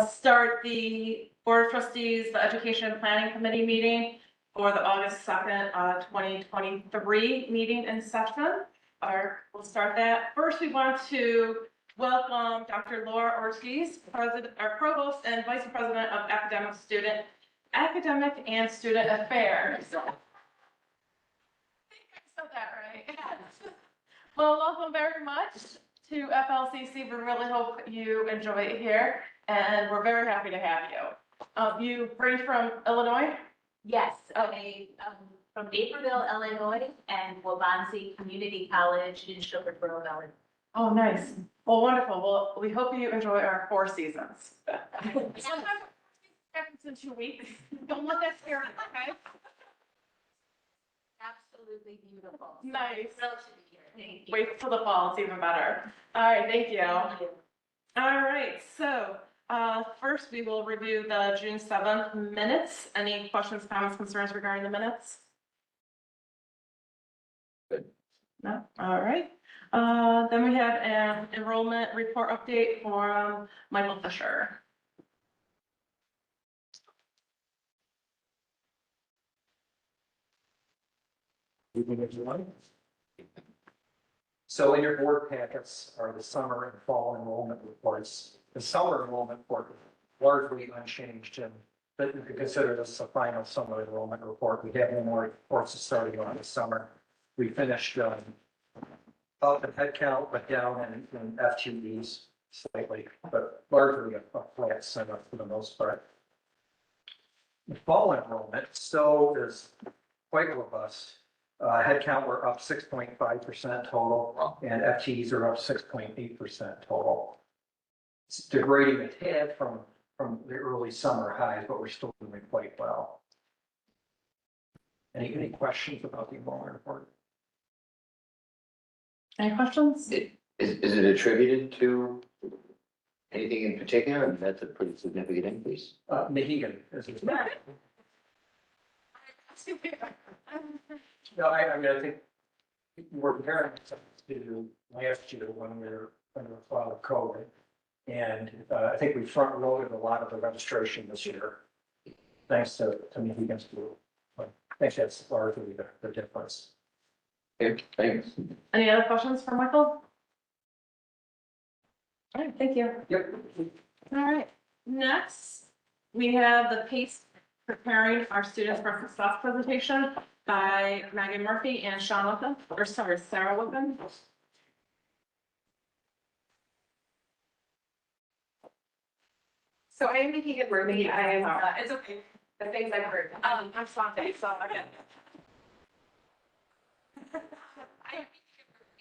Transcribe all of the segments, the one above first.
start the Board of Trustees, the Education Planning Committee meeting for the August 2nd, 2023 meeting in session. We'll start that. First, we want to welcome Dr. Laura Ortiz, Provost and Vice President of Academic and Student Affairs. I think I said that right. Yes. Well, welcome very much to FLCC. We really hope you enjoy it here, and we're very happy to have you. You bring from Illinois? Yes, from Naperville, Illinois, and Waubonsee Community College in Sugar Grove, Illinois. Oh, nice. Well, wonderful. Well, we hope you enjoy our 4 seasons. Sometimes it happens in 2 weeks. Don't let that scare you, okay? Absolutely beautiful. Nice. Thrilled to be here. Thank you. Wait till the fall, it's even better. All right, thank you. Thank you. All right, so first we will review the June 7th minutes. Any questions, comments, concerns regarding the minutes? Good. No? All right. Then we have an enrollment report update from Michael Fisher. Evening, everyone. So in your board packets are the summer and fall enrollment reports. The summer enrollment report is largely unchanged, and but you could consider this a final summer enrollment report. We have no more reports starting on the summer. We finished up in headcount, but down in FTEs slightly, but largely a flat center for the most part. The fall enrollment still is quite robust. Headcount, we're up 6.5% total, and FTEs are up 6.8% total. It's degrading a tad from the early summer highs, but we're still doing quite well. Any questions about the enrollment report? Any questions? Is it attributed to anything in particular? I mean, that's a pretty significant increase. Mohegan is his name. No, I mean, I think we're comparing ourselves to last year when we were under the cloud of COVID. And I think we front loaded a lot of the registration this year, thanks to Mohegan's group. I think that's largely the difference. Okay, thanks. Any other questions for Michael? All right, thank you. Yep. All right, next, we have the PACE Preparing Our Students for Success presentation by Megan Murphy and Sarah Whippen. So I am Megan Murphy. I am, it's okay, the things I've heard. I'm Swante, so again.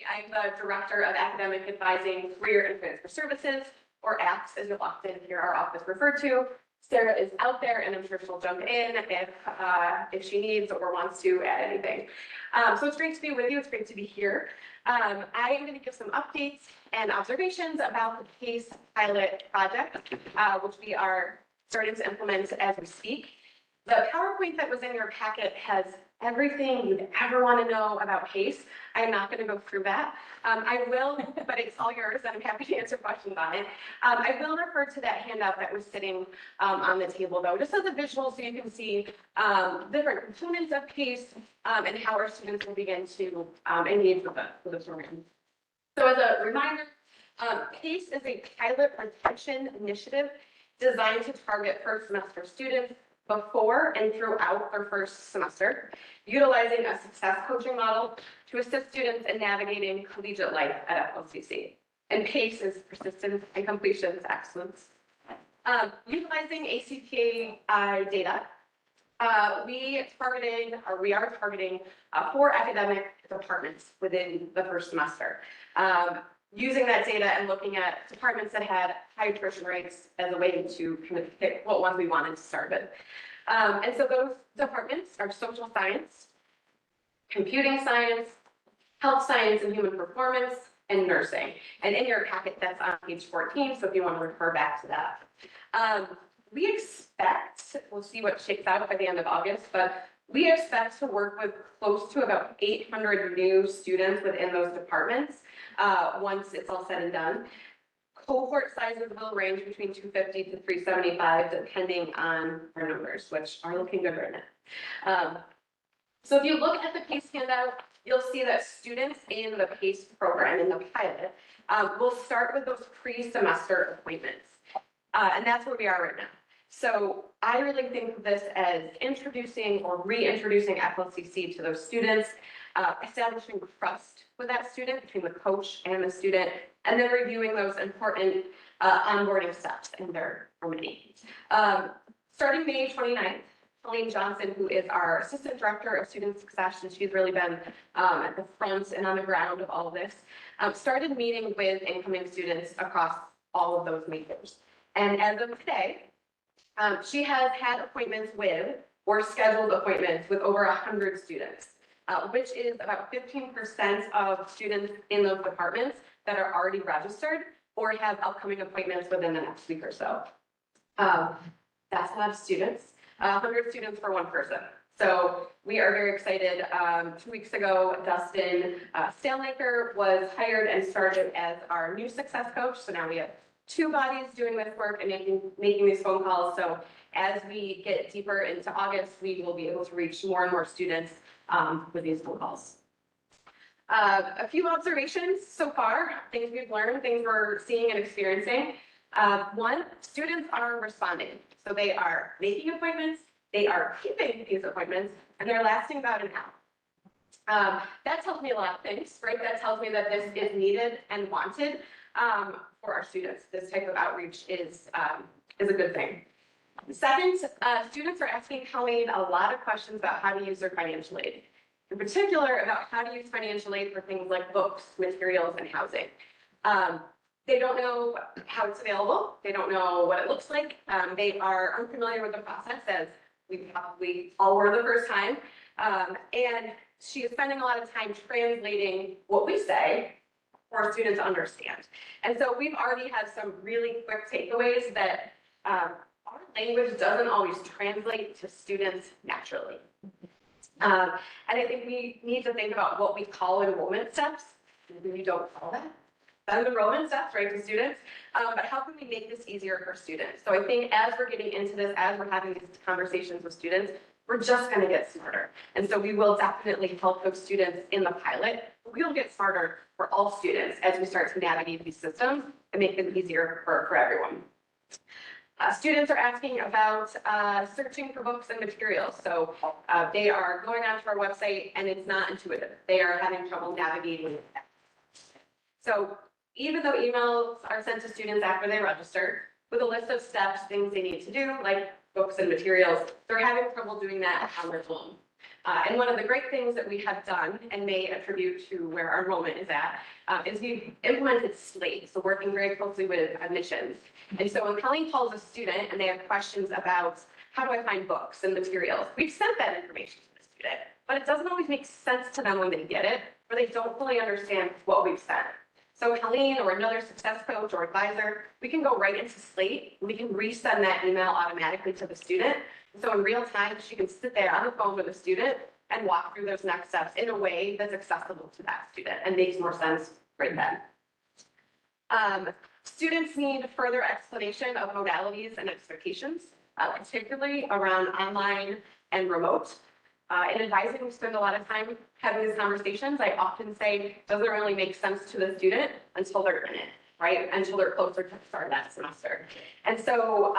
I'm the Director of Academic Advising, Career and Transfer Services, or ACTS, as you'll often hear our office referred to. Sarah is out there, and I'm sure she'll jump in if she needs or wants to add anything. So it's great to be with you. It's great to be here. I am going to give some updates and observations about the PACE pilot project, which we are starting to implement as we speak. The PowerPoint that was in your packet has everything you'd ever want to know about PACE. I'm not going to go through that. I will, but it's all yours, and I'm happy to answer questions on it. I will refer to that handout that was sitting on the table, though, just as a visual so you can see different components of PACE and how our students will begin to engage with the program. So as a reminder, PACE is a pilot retention initiative designed to target first semester students before and throughout their first semester, utilizing a success coaching model to assist students in navigating collegiate life at FLCC. And PACE is persistence and completion excellence. Utilizing ACPA data, we are targeting 4 academic departments within the first semester. Using that data and looking at departments that had high attrition rates as a way to kind of pick what ones we wanted to start with. And so those departments are social science, computing science, health science and human performance, and nursing. And in your packet, that's on page 14, so if you want to refer back to that. We expect, we'll see what shakes out by the end of August, but we expect to work with close to about 800 new students within those departments once it's all said and done. Cohort sizes will range between 250 to 375, depending on our numbers, which are looking good right now. So if you look at the PACE handout, you'll see that students in the PACE program, in the pilot, will start with those pre-semester appointments. And that's where we are right now. So I really think of this as introducing or reintroducing FLCC to those students, establishing trust with that student between the coach and the student, and then reviewing those important onboarding steps, and there are many. Starting May 29th, Colleen Johnson, who is our Assistant Director of Student Success, and she's really been at the front and on the ground of all of this, started meeting with incoming students across all of those majors. And as of today, she has had appointments with, or scheduled appointments with, over 100 students, which is about 15% of students in those departments that are already registered or have upcoming appointments within the next week or so. That's a lot of students, 100 students for one person. So we are very excited. 2 weeks ago, Dustin Stalnaker was hired and started as our new success coach. So now we have 2 bodies doing this work and making these phone calls. So as we get deeper into August, we will be able to reach more and more students with these phone calls. A few observations so far, things we've learned, things we're seeing and experiencing. One, students are responding. So they are making appointments, they are keeping these appointments, and they're lasting about an hour. That tells me a lot of things, right? That tells me that this is needed and wanted for our students. This type of outreach is a good thing. Second, students are asking Colleen a lot of questions about how to use their financial aid. In particular, about how to use financial aid for things like books, materials, and housing. They don't know how it's available. They don't know what it looks like. They are unfamiliar with the process, as we probably all were the first time. And she is spending a lot of time translating what we say for students to understand. And so we've already had some really quick takeaways that our language doesn't always translate to students naturally. And I think we need to think about what we call enrollment steps. Maybe we don't call that. That's enrollment steps, right, to students. But how can we make this easier for students? So I think as we're getting into this, as we're having these conversations with students, we're just going to get smarter. And so we will definitely help those students in the pilot. We will get smarter for all students as we start to navigate these systems and make them easier for everyone. Students are asking about searching for books and materials. So they are going onto our website and it's not intuitive. They are having trouble navigating it. So even though emails are sent to students after they register with a list of steps, things they need to do, like books and materials, they're having trouble doing that on their own. And one of the great things that we have done and may attribute to where our enrollment is at is we've implemented Slate, so working very closely with admissions. And so when Colleen calls a student and they have questions about how do I find books and materials, we've sent that information to the student, but it doesn't always make sense to them when they get it, or they don't fully understand what we've sent. So Colleen or another success coach or advisor, we can go right into Slate, and we can resend that email automatically to the student. So in real time, she can sit there on the phone with the student and walk through those next steps in a way that's accessible to that student and makes more sense right then. Students need further explanation of modalities and expectations, particularly around online and remote. In advising, we spend a lot of time having these conversations. I often say, it doesn't really make sense to the student until they're in it, right? Until they're closer to the start of that semester. And so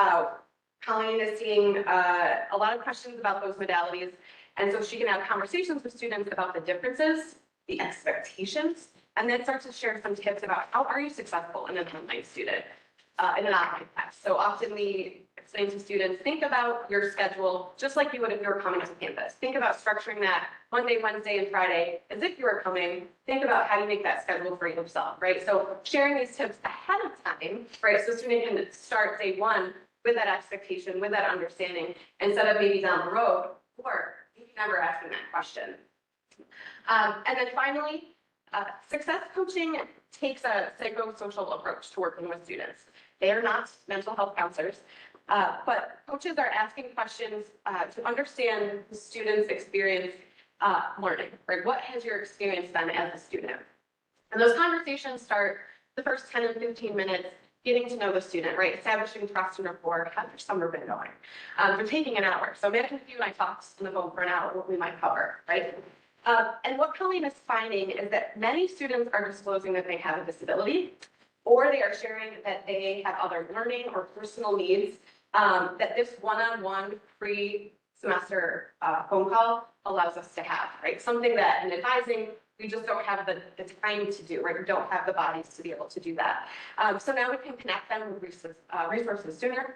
Colleen is seeing a lot of questions about those modalities. And so she can have conversations with students about the differences, the expectations, and then start to share some tips about how are you successful in an online student, in an online class. So often we explain to students, think about your schedule just like you would if you were coming to campus. Think about structuring that Monday, Wednesday, and Friday as if you were coming. Think about how you make that schedule for yourself, right? So sharing these tips ahead of time, right? So students can start day one with that expectation, with that understanding, instead of maybe down the road, or never asking that question. And then finally, success coaching takes a psychosocial approach to working with students. They are not mental health counselors, but coaches are asking questions to understand the student's experience learning, right? What has your experience been as a student? And those conversations start the first 10 and 15 minutes getting to know the student, right? Establishing trust and rapport, how their summer been going. They're taking an hour. So imagine if you and I talked on the phone for an hour, what we might cover, right? And what Colleen is finding is that many students are disclosing that they have a disability, or they are sharing that they have other learning or personal needs, that this one-on-one pre-semester phone call allows us to have, right? Something that in advising, we just don't have the time to do, right? We don't have the bodies to be able to do that. So now we can connect them with resources sooner.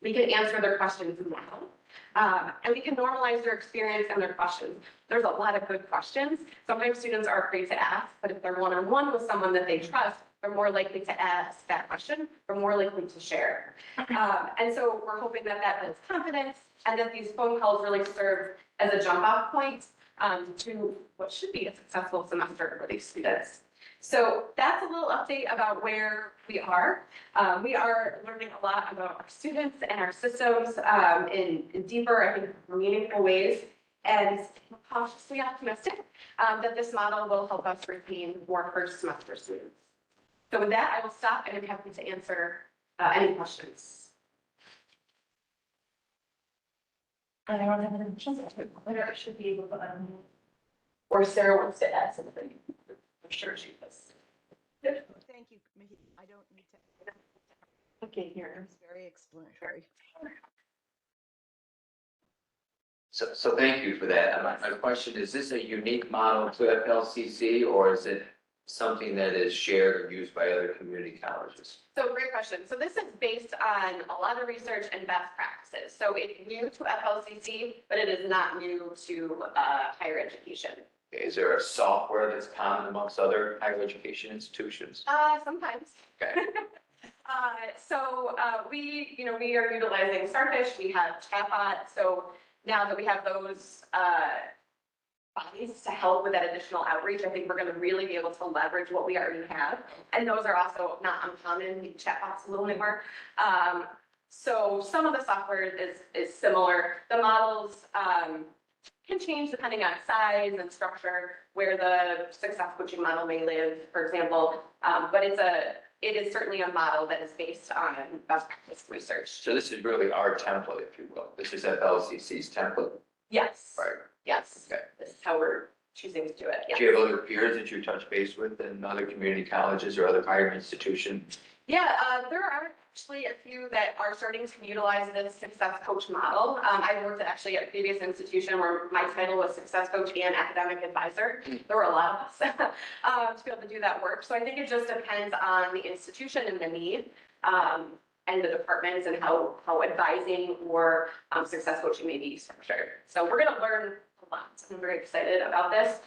We can answer their questions now. And we can normalize their experience and their questions. There's a lot of good questions. Sometimes students are afraid to ask, but if they're one-on-one with someone that they trust, they're more likely to ask that question, they're more likely to share. And so we're hoping that that builds confidence and that these phone calls really serve as a jump off point to what should be a successful semester for these students. So that's a little update about where we are. We are learning a lot about our students and our systems in deeper, I think, meaningful ways, and cautiously optimistic that this model will help us retain more first semester students. So with that, I will stop and I'm happy to answer any questions. Anyone have any questions? Whether it should be able to, Or Sarah wants to add something. I'm sure she does. Thank you, Mickey. I don't need to, Okay, here. it's very explanatory. So thank you for that. My question, is this a unique model to FLCC, or is it something that is shared or used by other community colleges? So great question. So this is based on a lot of research and best practices. So it's new to FLCC, but it is not new to higher education. Is there a software that's common amongst other higher education institutions? Sometimes. Okay. We are utilizing Starfish, we have Chatbot, so now that we have those bodies to help with that additional outreach, I think we're gonna really be able to leverage what we already have. And those are also not uncommon, the Chatbot's a little newer. So some of the software is similar. The models can change depending on size and structure, where the success coaching model may live, for example. But it is certainly a model that is based on best practice research. So this is really our template, if you will. This is FLCC's template, Yes. right? Yes. Okay. This is how we're choosing to do it. Do you have other peers that you touch base with in other community colleges or other higher institutions? Yeah, there are actually a few that are starting to utilize this success coach model. I worked actually at a previous institution where my title was success coach and academic advisor. There were a lot of us to be able to do that work. So I think it just depends on the institution and the need and the departments and how advising or success coaching may be structured. So we're going to learn a lot. I'm very excited about this.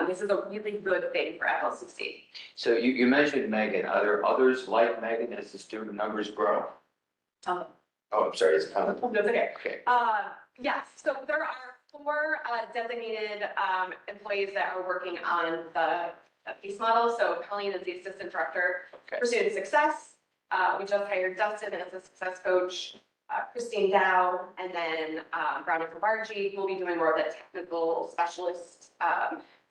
This is a really good thing for FLCC. So you mentioned Megan. Are there others like Megan as the student numbers grow? Oh, I'm sorry, it's That's okay. okay. Yes, so there are 4 designated employees that are working on the PACE model. So Colleen is the assistant director Okay. for student success. We just hired Dustin as a success coach, Christine Dow, and then Brownie Kabarji will be doing more of the technical specialist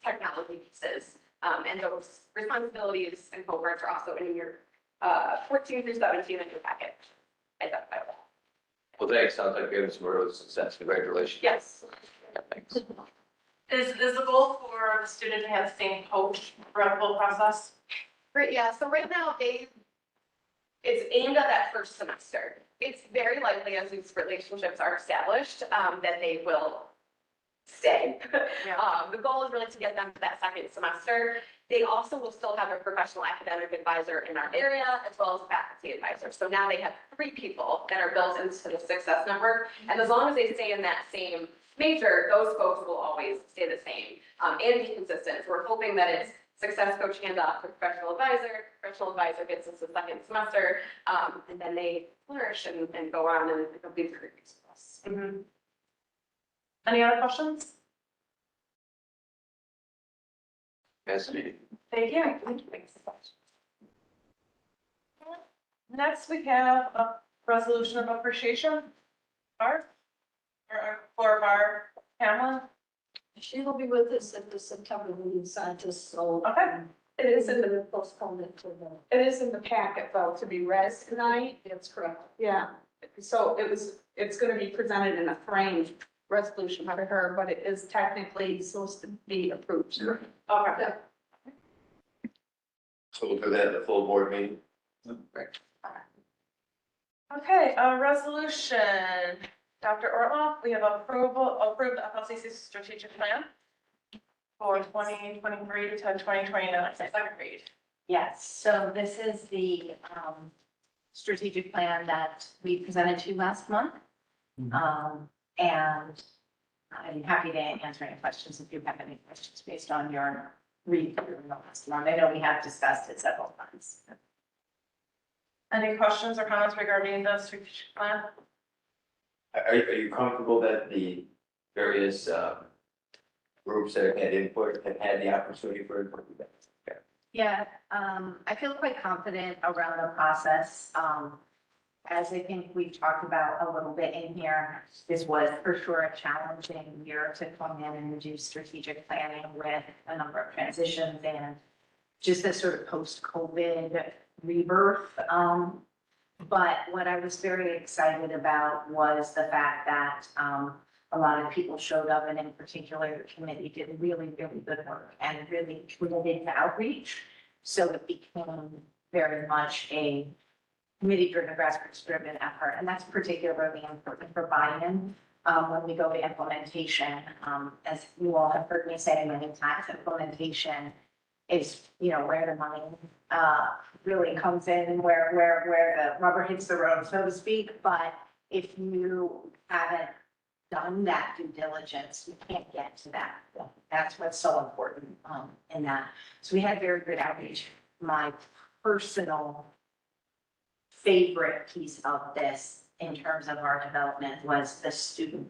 technology pieces. And those responsibilities and cohorts are also in your 14 through 17 in your package. Identifiable. Well, thanks. Sounds like you're having some real success. Congratulations. Yes. Yeah, thanks. Is the goal for the student to have the same coach throughout the whole process? Great, yeah, so right now, it's aimed at that first semester. It's very likely as these relationships are established, that they will stay. The goal is really to get them to that second semester. They also will still have a professional academic advisor in our area as well as a faculty advisor. So now they have 3 people that are built into the success network. And as long as they stay in that same major, those folks will always stay the same and be consistent. So we're hoping that it's success coach handoff to professional advisor gets into the second semester, and then they flourish and go on and complete careers with us. Mm-hmm. Any other questions? Fascinating. Thank you. Thanks. Next, we have a resolution of appreciation. Barb? Or for Barb Pamela? She will be with us at the September meeting, scientists, so. Okay. It is in the postponement to the. It is in the packet though, to be read tonight. That's correct. Yeah, so it's gonna be presented in a framed resolution by her, but it is technically supposed to be approved. Okay. So we'll do that at the full board meeting? Okay, resolution. Dr. Ortloff, we have approved the FLCC strategic plan for 2023 to 2029, second read. Yes, so this is the strategic plan that we presented to you last month. And I'm happy to answer any questions if you have any questions based on your read through the last month. I know we have discussed it several times. Any questions or comments regarding the strategic plan? Are you comfortable that the various groups that have had input have had the opportunity for input? Yeah, I feel quite confident around the process. As I think we've talked about a little bit in here, this was for sure a challenging year to come in and do strategic planning with a number of transitions and just this sort of post-COVID rebirth. But what I was very excited about was the fact that a lot of people showed up, and in particular, the committee did really, really good work and really committed to outreach. So it became very much a committee-driven, grassroots-driven effort, and that's particularly important for buy-in when we go to implementation. As you all have heard me say many times, implementation is, where the money really comes in and where the rubber hits the road, so to speak. But if you haven't done that due diligence, you can't get to that. That's what's so important in that. So we had very good outreach. My personal favorite piece of this in terms of our development was the student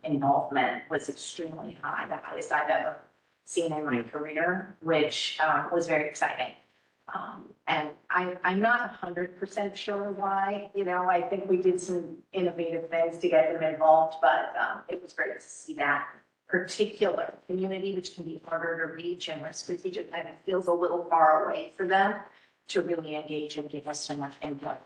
involvement was extremely high, the highest I've ever seen in my career, which was very exciting. And I'm not 100% sure why, I think we did some innovative things to get them involved, but it was great to see that particular community, which can be harder to reach and where strategic kind of feels a little far away for them to really engage and give us so much input.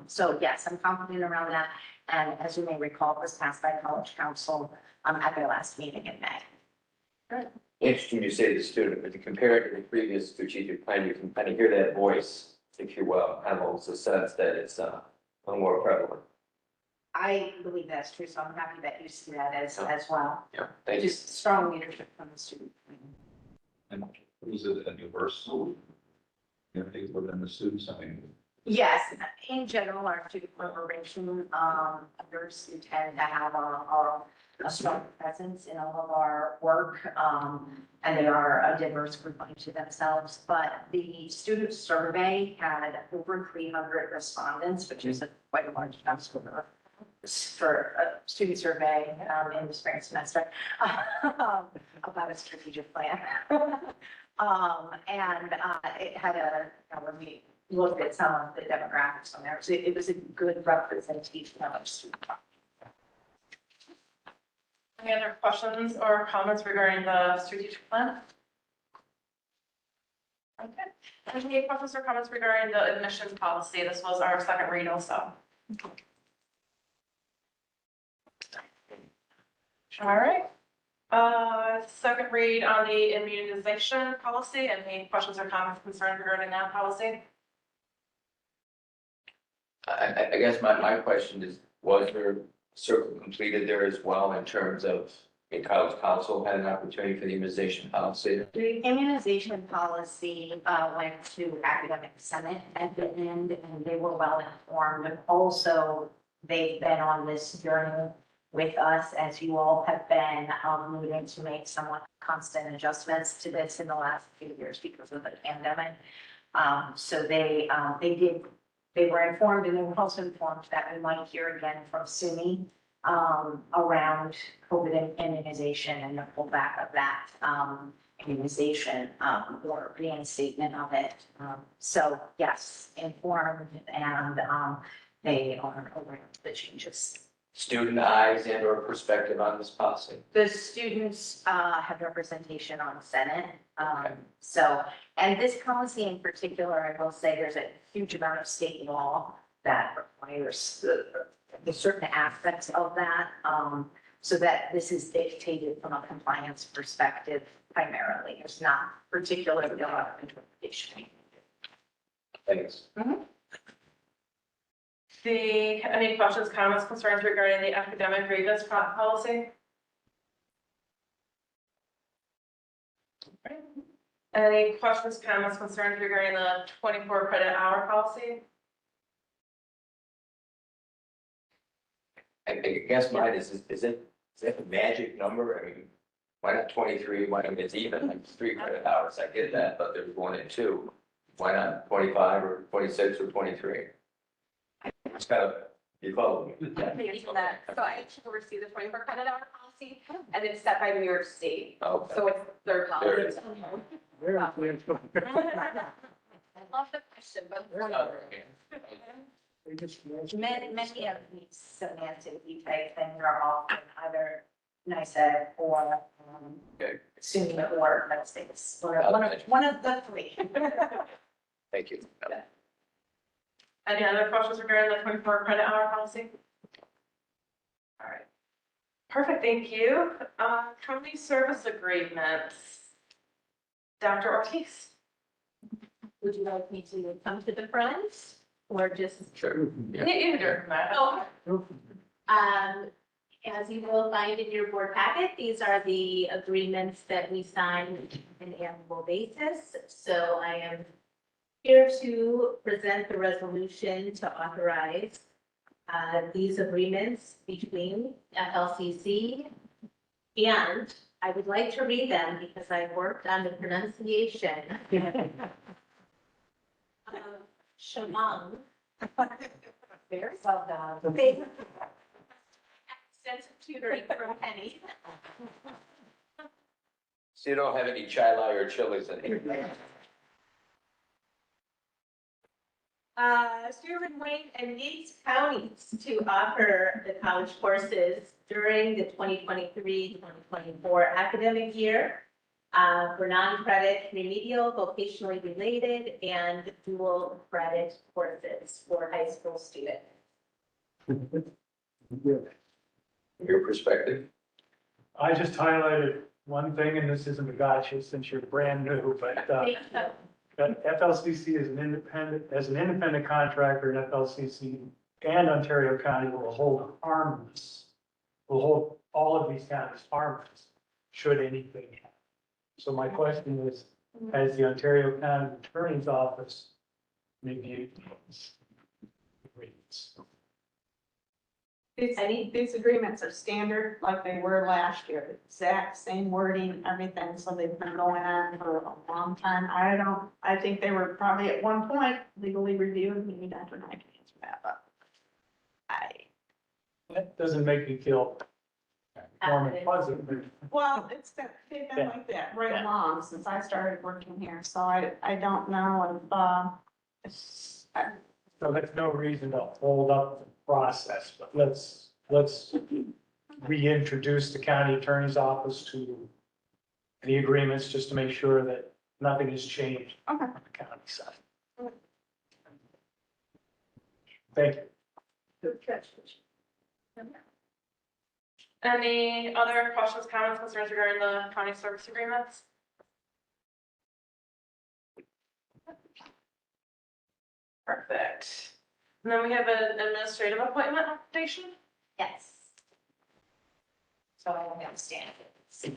So yes, I'm confident around that. And as you may recall, it was passed by College Council at their last meeting in May. Interesting you say the student, but to compare it to the previous strategic plan, you can kind of hear that voice, if you will, kind of almost a sense that it's a little more prevalent. I believe that's true, so I'm happy that you see that as well. Yeah, thank you. Just strong leadership from the student. And was it a universal, things within the students, Yes, in general, our student corporation, others who tend to have a strong presence in all of our work, and they are a diverse group unto themselves. But the student survey had over 300 respondents, which is quite a large number for a student survey in the spring semester about a strategic plan. And it had when we looked at some of the demographics on there, so it was a good representation of our student population. Any other questions or comments regarding the strategic plan? Okay. Any questions or comments regarding the admissions policy? This was our second read also. All right. Second read on the immunization policy. Any questions or comments concerns regarding that policy? I guess my question is, was there circle completed there as well in terms of a college council had an opportunity for the immunization policy? The immunization policy went to academic senate at the end, and they were well informed. And also, they've been on this journey with us, as you all have been, needing to make somewhat constant adjustments to this in the last few years because of the pandemic. So they were informed, and they were also informed that we might hear again from SUNY around COVID immunization and the pullback of that immunization or reinstatement of it. So yes, informed, and they are aware of the changes. student eyes and or perspective on this policy? The students have representation on Senate. Okay. So, and this policy in particular, I will say there's a huge amount of state law that requires the certain aspects of that. So that this is dictated from a compliance perspective primarily. There's not particularly a lot of interpretation. Thanks. Any questions, comments, concerns regarding the academic grievance policy? Any questions, comments, concerns regarding the 24 credit hour policy? I guess mine is that the magic number? I mean, why not 23? Why, I mean, it's even, like 3 credit hours, I get that, but there's 1 and 2. Why not 25 or 26 or 23? It's kind of, you follow me. Thank you for that. So I actually oversee the 24 credit hour policy, and it's set by New York State. Okay. So it's their There it policy. is. I love the question, but. Many of these semantic type things are often either NICEAG or Okay. SUNY or States. One of the three. Thank you. Any other questions regarding the 24 credit hour policy? All right. Perfect, thank you. Company service agreements. Dr. Ortiz. Would you like me to come to the front or just? Sure. Yeah. You can do it from that. As you will find in your board packet, these are the agreements that we sign on an annual basis. So I am here to present the resolution to authorize these agreements between FLCC. And I would like to read them because I worked on the pronunciation of Shamong. Very well done. Extensive tutoring from Penny. So you don't have any chili or chilies in here? Sherman, Wayne, and Yates counties to offer the college courses during the 2023-2024 academic year for non-credit, remedial, vocationally related, and dual credit courses for high school students. Your perspective? I just highlighted one thing, and this isn't a gotcha since you're brand new, but Thank you. that FLCC is an independent contractor, and FLCC and Ontario County will hold harmless, will hold all of these counties harmless, should anything happen. So my question is, has the Ontario County Attorney's Office reviewed these agreements? These agreements are standard like they were last year, exact same wording, everything, so they've been going on for a long time. I think they were probably at one point legally reviewed, maybe Dr. Knight can answer that, but That doesn't make me feel warm and fuzzy. well, they've been like that right along since I started working here, so I don't know if, So that's no reason to hold up the process, but let's reintroduce the county attorney's office to the agreements just to make sure that nothing has changed on Okay. the county side. Thank you. Any other questions, comments, concerns regarding the county service agreements? Perfect. And then we have an administrative appointment application. Yes. So I don't understand it.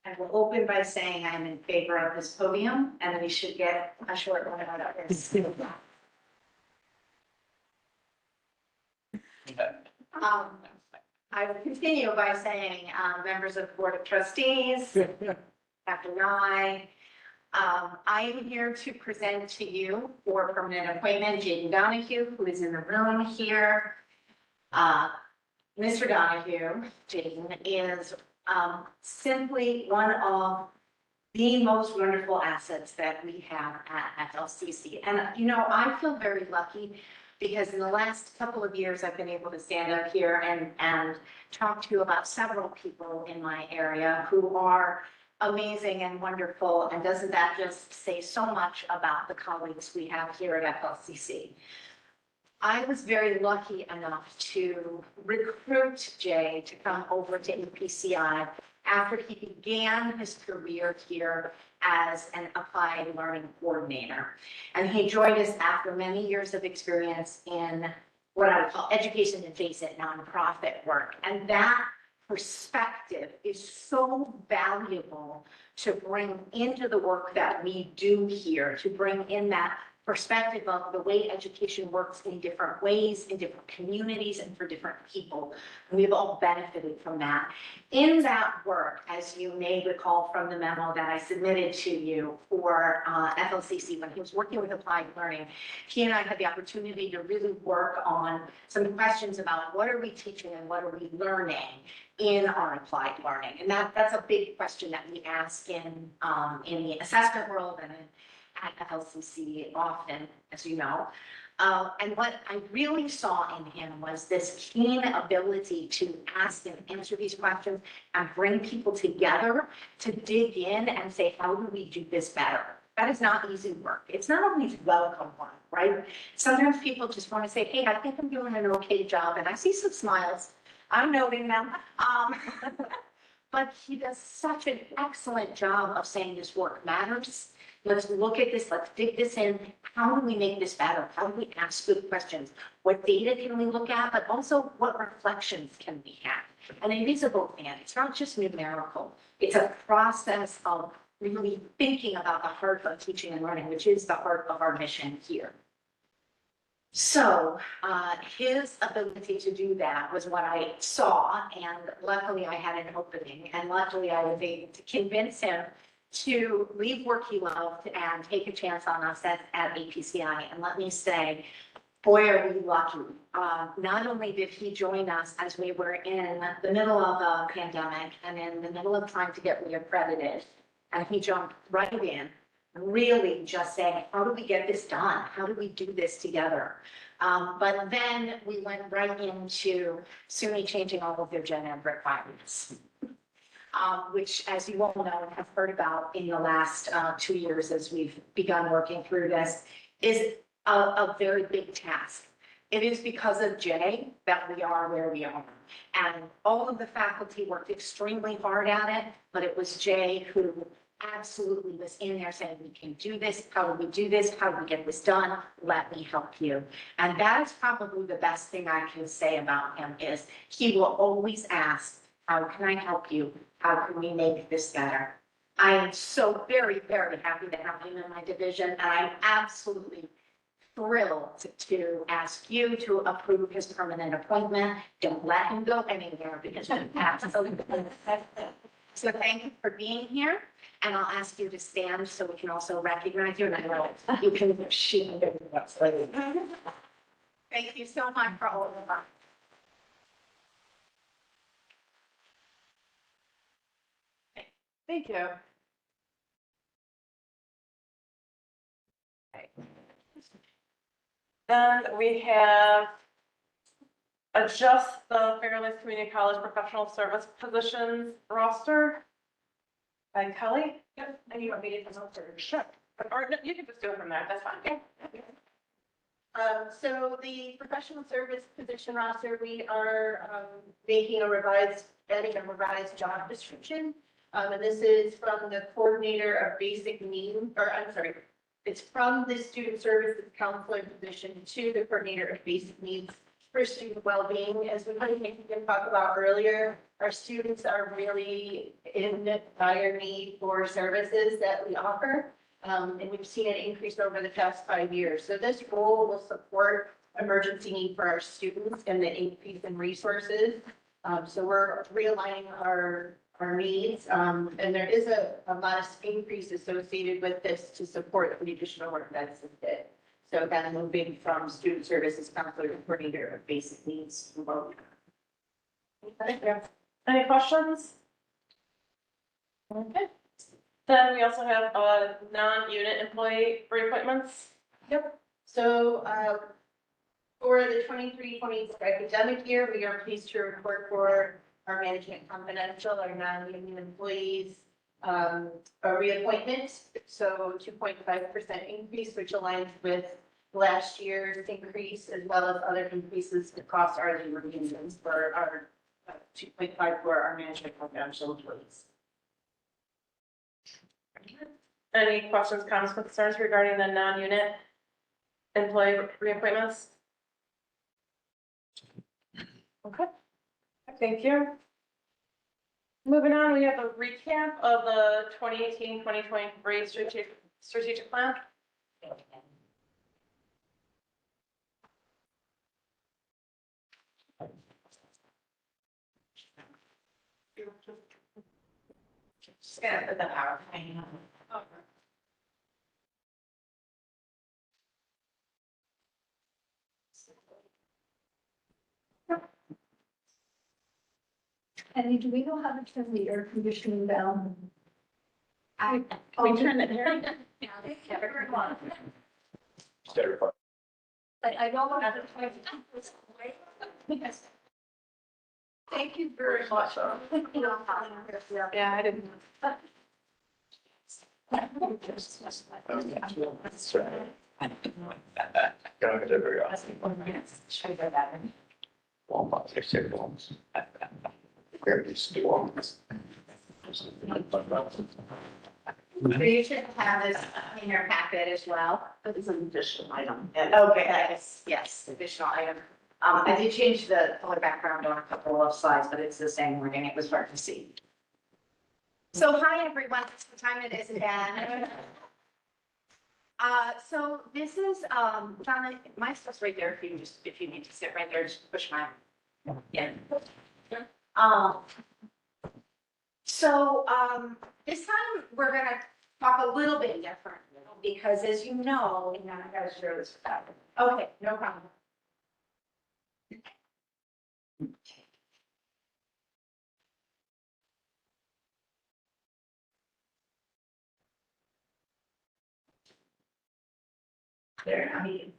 I will open by saying I'm in favor of this podium, and we should get a short one out of this. I will continue by saying, members of the Board of Trustees, Dr. Nye, I am here to present to you for permanent appointment Jaden Donahue, who is in the room here. Mr. Donahue, Jaden, is simply one of the most wonderful assets that we have at FLCC. And, I feel very lucky because in the last couple of years, I've been able to stand up here and talk to about several people in my area who are amazing and wonderful. And doesn't that just say so much about the colleagues we have here at FLCC? I was very lucky enough to recruit Jay to come over to APCI after he began his career here as an applied learning coordinator. And he joined us after many years of experience in what I would call education adjacent nonprofit work. And that perspective is so valuable to bring into the work that we do here, to bring in that perspective of the way education works in different ways, in different communities, and for different people. And we've all benefited from that. In that work, as you may recall from the memo that I submitted to you for FLCC, when he was working with applied learning, he and I had the opportunity to really work on some questions about what are we teaching and what are we learning in our applied learning. And that's a big question that we ask in the assessment world and at FLCC often, as you know. And what I really saw in him was this keen ability to ask and answer these questions and bring people together to dig in and say, how do we do this better? That is not easy work. It's not always welcome one, right? Sometimes people just want to say, hey, I think I'm doing an okay job. And I see some smiles. I'm noting them. But he does such an excellent job of saying this work matters. Let's look at this, let's dig this in. How do we make this better? How do we ask good questions? What data can we look at, but also what reflections can we have? And it is a both and. It's not just numerical. It's a process of really thinking about the heart of teaching and learning, which is the heart of our mission here. So his ability to do that was what I saw, and luckily I had an opening, and luckily I was able to convince him to leave work he loved and take a chance on us at APCI. And let me say, boy, are we lucky. Not only did he join us as we were in the middle of a pandemic and in the middle of trying to get reaccredited, and he jumped right in, really just saying, how do we get this done? How do we do this together? But then we went right into SUNY changing all of their gen ed requirements. Which, as you all know and have heard about in the last 2 years as we've begun working through this, is a very big task. It is because of Jay that we are where we are. And all of the faculty worked extremely hard at it, but it was Jay who absolutely was in there saying, we can do this. How do we do this? How do we get this done? Let me help you. And that is probably the best thing I can say about him is he will always ask, how can I help you? How can we make this better? I am so very, very happy to have him in my division, and I'm absolutely thrilled to ask you to approve his permanent appointment. Don't let him go anywhere because I'm absolutely. So thank you for being here, and I'll ask you to stand so we can also recognize you, and I know you can shoot. Thank you so much for all of that. Thank you. Then we have adjust the Fairleigh Community College professional service positions roster by Kelly. Yep. And you want me to come over? Sure. Or no, you can just do it from there. That's fine. So the professional service position roster, we are adding a revised job description. And this is from the coordinator of basic needs, or I'm sorry, it's from the student services counselor position to the coordinator of basic needs for student well-being. As we talked about earlier, our students are really in dire need for services that we offer. And we've seen it increase over the past 5 years. So this role will support emergency need for our students and the increase in resources. So we're realigning our needs, and there is a modest increase associated with this to support the additional work that's needed. So kind of moving from student services counselor to coordinator of basic needs. Any questions? Okay. Then we also have, non-unit employee reappointments. So, for the 23-24 academic year, we are pleased to report for our management confidential, our non-union employees, a reappointment. So 2.5% increase, which aligns with last year's increase as well as other increases across our labor unions for our 2.5 for our management confidential employees. Any questions, comments, concerns regarding the non-unit employee reappointments? Okay, thank you. Moving on, we have a recap of the 2018-2023 strategic plan. Just gonna put the PowerPoint on. Penny, do we know how to turn the air conditioning down? I, We turn it here. I don't know how to turn it. Yes. Thank you very much. Yeah, I didn't. Don't get it very often. show you that. Walmart, they say Walmart. Grab these two Walmarts. So you should have this in your packet as well. It's an additional item. Okay, yes, additional item. I did change the color background on a couple of slides, but it's the same wording. It was hard to see. So hi, everyone. It's the time it is again. So this is, Donna, my stuff's right there. If you need to sit right there, just push my, yeah. This time we're gonna talk a little bit different because as you know, and I gotta share this with you. Okay, no problem. There, I mean.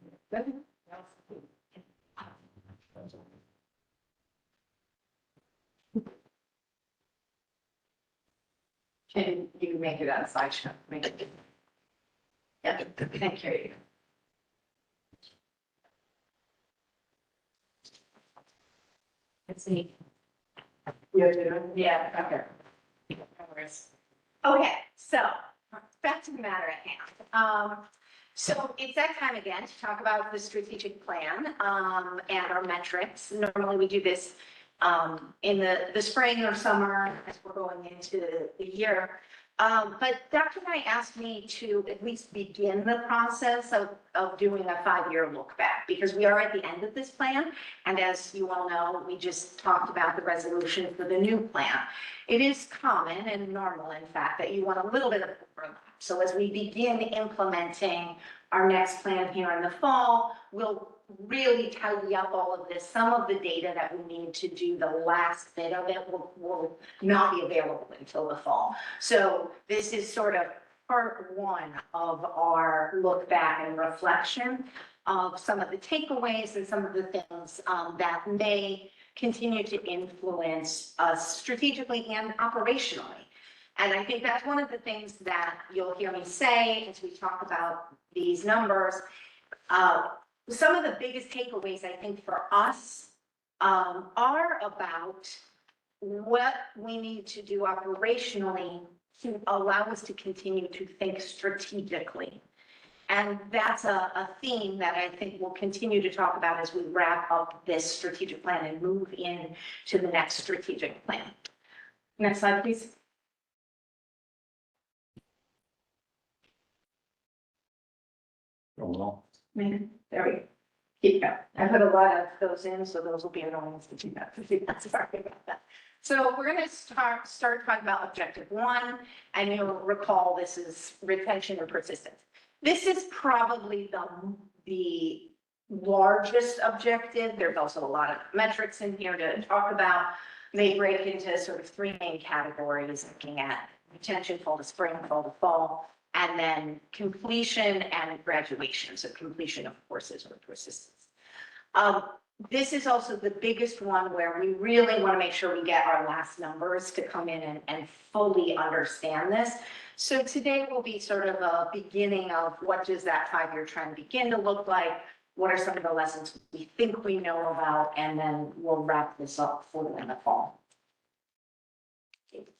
Can you make it outside, Chuck? Make it. Yeah, thank you. Let's see. Yeah, okay. No worries. Okay, so back to the matter at hand. So it's that time again to talk about the strategic plan, and our metrics. Normally we do this in the spring or summer as we're going into the year. But Dr. Knight asked me to at least begin the process of doing a 5-year look back because we are at the end of this plan. And as you all know, we just talked about the resolution for the new plan. It is common and normal, in fact, that you want a little bit of overlap. So as we begin implementing our next plan here in the fall, we'll really tidy up all of this. Some of the data that we need to do the last bit of it will not be available until the fall. So this is sort of part one of our look back and reflection of some of the takeaways and some of the things that may continue to influence us strategically and operationally. And I think that's one of the things that you'll hear me say as we talk about these numbers. Some of the biggest takeaways, I think, for us are about what we need to do operationally to allow us to continue to think strategically. And that's a theme that I think we'll continue to talk about as we wrap up this strategic plan and move into the next strategic plan. Next slide, please. There we go. Keep going. I put a lot of those in, so those will be annoying to do that. Sorry about that. So we're going to start talking about objective 1, and you'll recall this is retention or persistence. This is probably the largest objective. There's also a lot of metrics in here to talk about. They break into sort of 3 main categories, looking at retention, fall to spring, fall to fall, and then completion and graduation, so completion of courses or persistence. This is also the biggest one where we really want to make sure we get our last numbers to come in and fully understand this. So today will be sort of a beginning of what does that 5-year trend begin to look like? What are some of the lessons we think we know about? And then we'll wrap this up for you in the fall.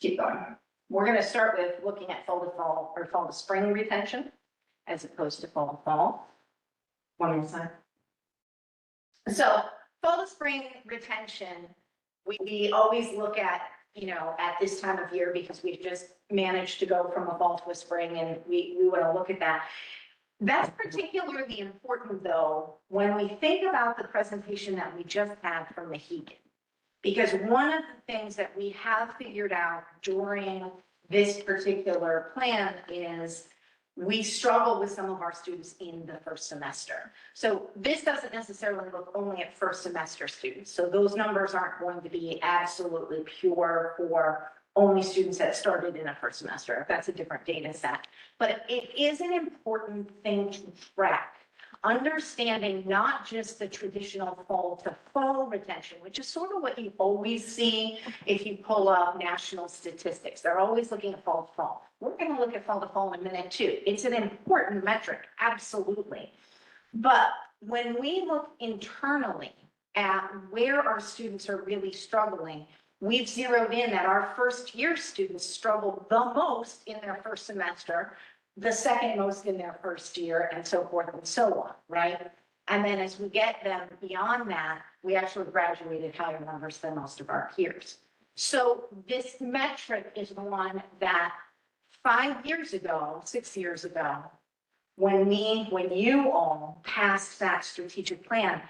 Keep going. We're going to start with looking at fall to fall or fall to spring retention as opposed to fall to fall. One more time. So fall to spring retention, we always look at, at this time of year because we've just managed to go from a fall to a spring and we want to look at that. That's particularly important though, when we think about the presentation that we just had from Mohegan. Because one of the things that we have figured out during this particular plan is we struggle with some of our students in the first semester. So this doesn't necessarily look only at first semester students. So those numbers aren't going to be absolutely pure for only students that started in a first semester. That's a different data set. But it is an important thing to track. Understanding not just the traditional fall to fall retention, which is sort of what you always see if you pull up national statistics. They're always looking at fall to fall. We're going to look at fall to fall in a minute too. It's an important metric, absolutely. But when we look internally at where our students are really struggling, we've zeroed in that our first year students struggle the most in their first semester, the second most in their first year, and so forth and so on, right? And then as we get them beyond that, we actually graduated higher numbers than most of our peers. So this metric is one that 5 years ago, 6 years ago, when you all passed that strategic plan,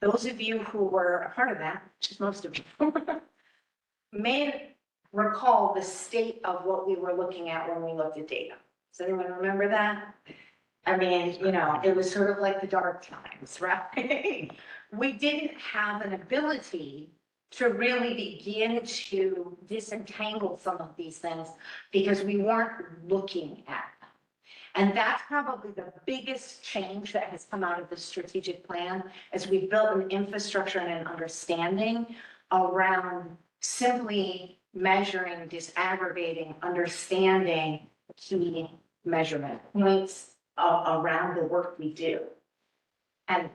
those of you who were a part of that, which is most of you, may recall the state of what we were looking at when we looked at data. Does anyone remember that? I mean, it was sort of like the dark times, right? We didn't have an ability to really begin to disentangle some of these things because we weren't looking at them. And that's probably the biggest change that has come out of the strategic plan as we've built an infrastructure and an understanding around simply measuring, disaggregating, understanding key measurement points around the work we do. And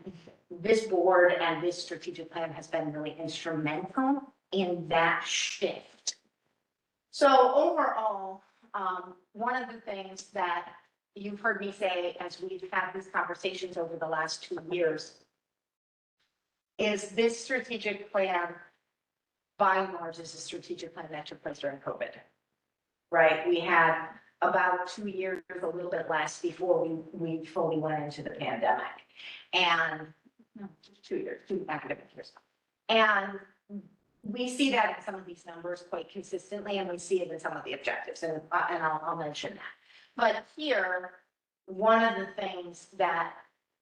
this board and this strategic plan has been really instrumental in that shift. So overall, one of the things that you've heard me say as we've had these conversations over the last 2 years is this strategic plan, by and large, is a strategic plan that took place during COVID, right? We had about 2 years, a little bit less, before we fully went into the pandemic. And 2 years, 2 academic years. And we see that in some of these numbers quite consistently, and we see it in some of the objectives, and I'll mention that. But here, one of the things that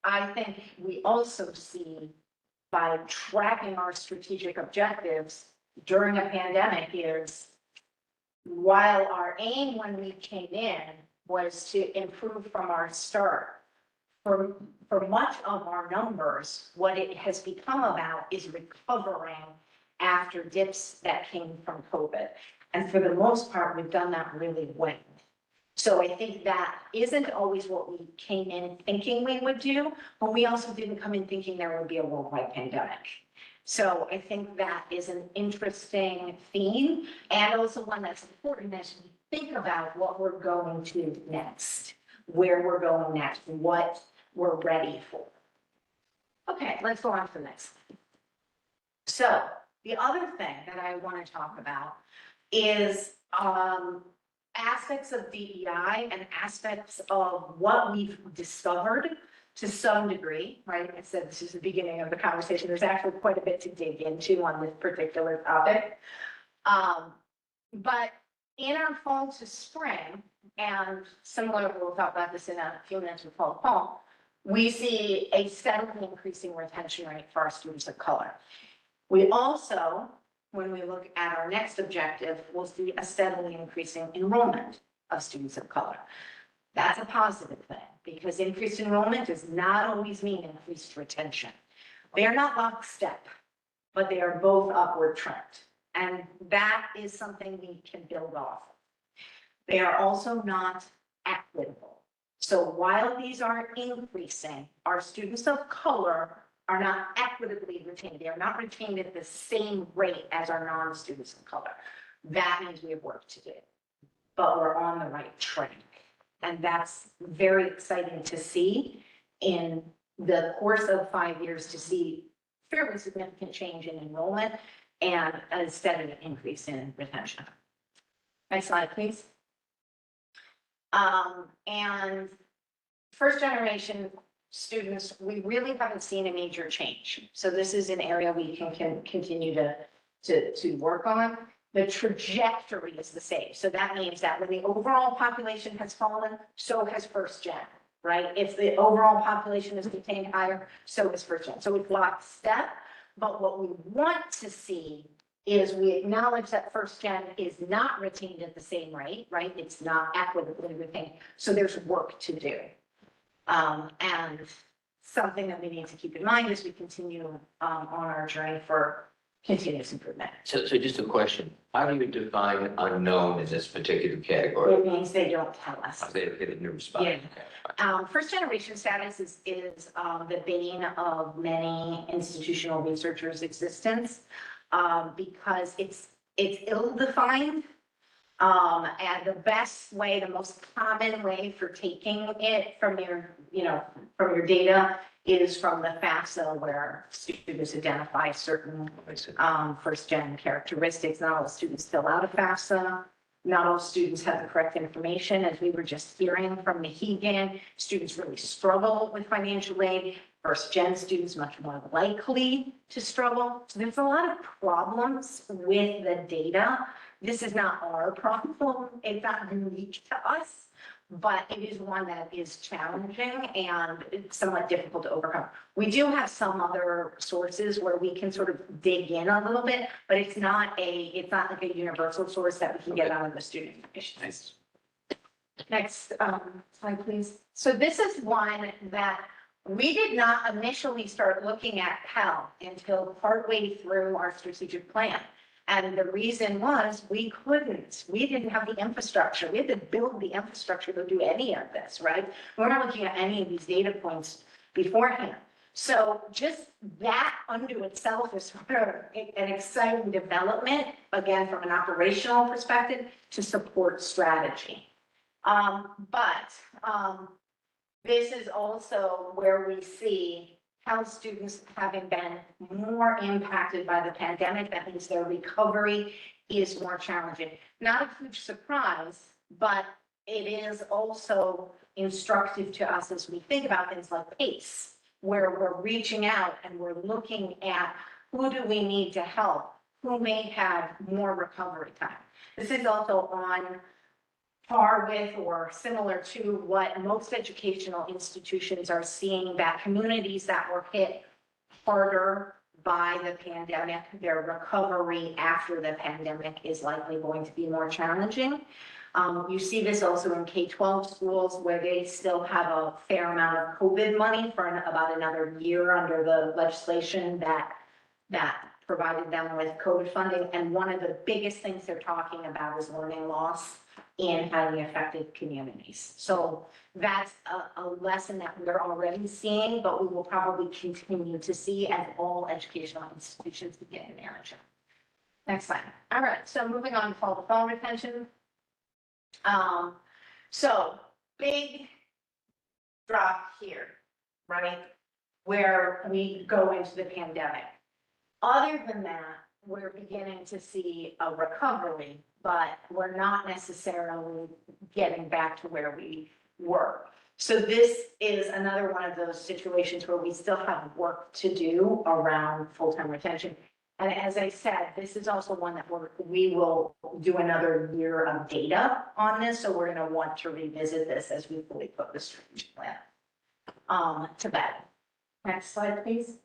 I think we also see by tracking our strategic objectives during a pandemic is, while our aim when we came in was to improve from our start, for much of our numbers, what it has become about is recovering after dips that came from COVID. And for the most part, we've done that really well. So I think that isn't always what we came in thinking we would do, but we also didn't come in thinking there would be a worldwide pandemic. So I think that is an interesting theme, and also one that's important as we think about what we're going to next, where we're going next, what we're ready for. Okay, let's go on to the next. So the other thing that I want to talk about is aspects of DEI and aspects of what we've discovered to some degree, right? I said this is the beginning of the conversation. There's actually quite a bit to dig into on this particular topic. But in our fall to spring, and similar, we'll talk about this in a few minutes with Paul, we see a steadily increasing retention rate for our students of color. We also, when we look at our next objective, we'll see a steadily increasing enrollment of students of color. That's a positive thing, because increased enrollment does not always mean increased retention. They are not lockstep, but they are both upward trend. And that is something we can build off of. They are also not equitable. So while these are increasing, our students of color are not equitably retained. They are not retained at the same rate as our non-students of color. That means we have work to do, but we're on the right track. And that's very exciting to see in the course of 5 years, to see fairly significant change in enrollment and a steady increase in retention. Next slide, please. And first generation students, we really haven't seen a major change. So this is an area we can continue to work on. The trajectory is the same. So that means that when the overall population has fallen, so has first gen, right? If the overall population is retained higher, so is first gen. So it's lockstep. But what we want to see is we acknowledge that first gen is not retained at the same rate, right? It's not equitably retained. So there's work to do. And something that we need to keep in mind as we continue on our journey for continuous improvement. So just a question, how do you define unknown in this particular category? It means they don't tell us. They get a new response. Yeah. First generation status is the bane of many institutional researchers' existence, because it's ill-defined. And the best way, the most common way for taking it from your data is from the FAFSA, where students identify certain first gen characteristics. Not all students fill out a FAFSA. Not all students have the correct information. As we were just hearing from Mahegan, students really struggle with financial aid. First gen students much more likely to struggle. So there's a lot of problems with the data. This is not our problem. It's not unique to us, but it is one that is challenging and it's somewhat difficult to overcome. We do have some other sources where we can sort of dig in a little bit, but it's not like a universal source that we can get out of the student information. Nice. Next slide, please. So this is one that we did not initially start looking at Pell until partway through our strategic plan. And the reason was we didn't have the infrastructure. We had to build the infrastructure to do any of this, right? We're not looking at any of these data points beforehand. So just that unto itself is sort of an exciting development, again, from an operational perspective to support strategy. This is also where we see how students having been more impacted by the pandemic. That means their recovery is more challenging. Not a huge surprise, but it is also instructive to us as we think about things like PACE, where we're reaching out and we're looking at who do we need to help, who may have more recovery time. This is also on par with or similar to what most educational institutions are seeing, that communities that were hit harder by the pandemic, their recovery after the pandemic is likely going to be more challenging. You see this also in K-12 schools where they still have a fair amount of COVID money for about another year under the legislation that provided them with COVID funding. And one of the biggest things they're talking about is learning loss in highly affected communities. So that's a lesson that we're already seeing, but we will probably continue to see as all educational institutions begin to manage it. Next slide. All right, so moving on to fall retention. So big drop here, right? Where we go into the pandemic. Other than that, we're beginning to see a recovery, but we're not necessarily getting back to where we were. So this is another one of those situations where we still have work to do around full-time retention. And as I said, this is also one that we will do another year of data on this. So we're going to want to revisit this as we fully put the strategic plan to bed. Next slide, please.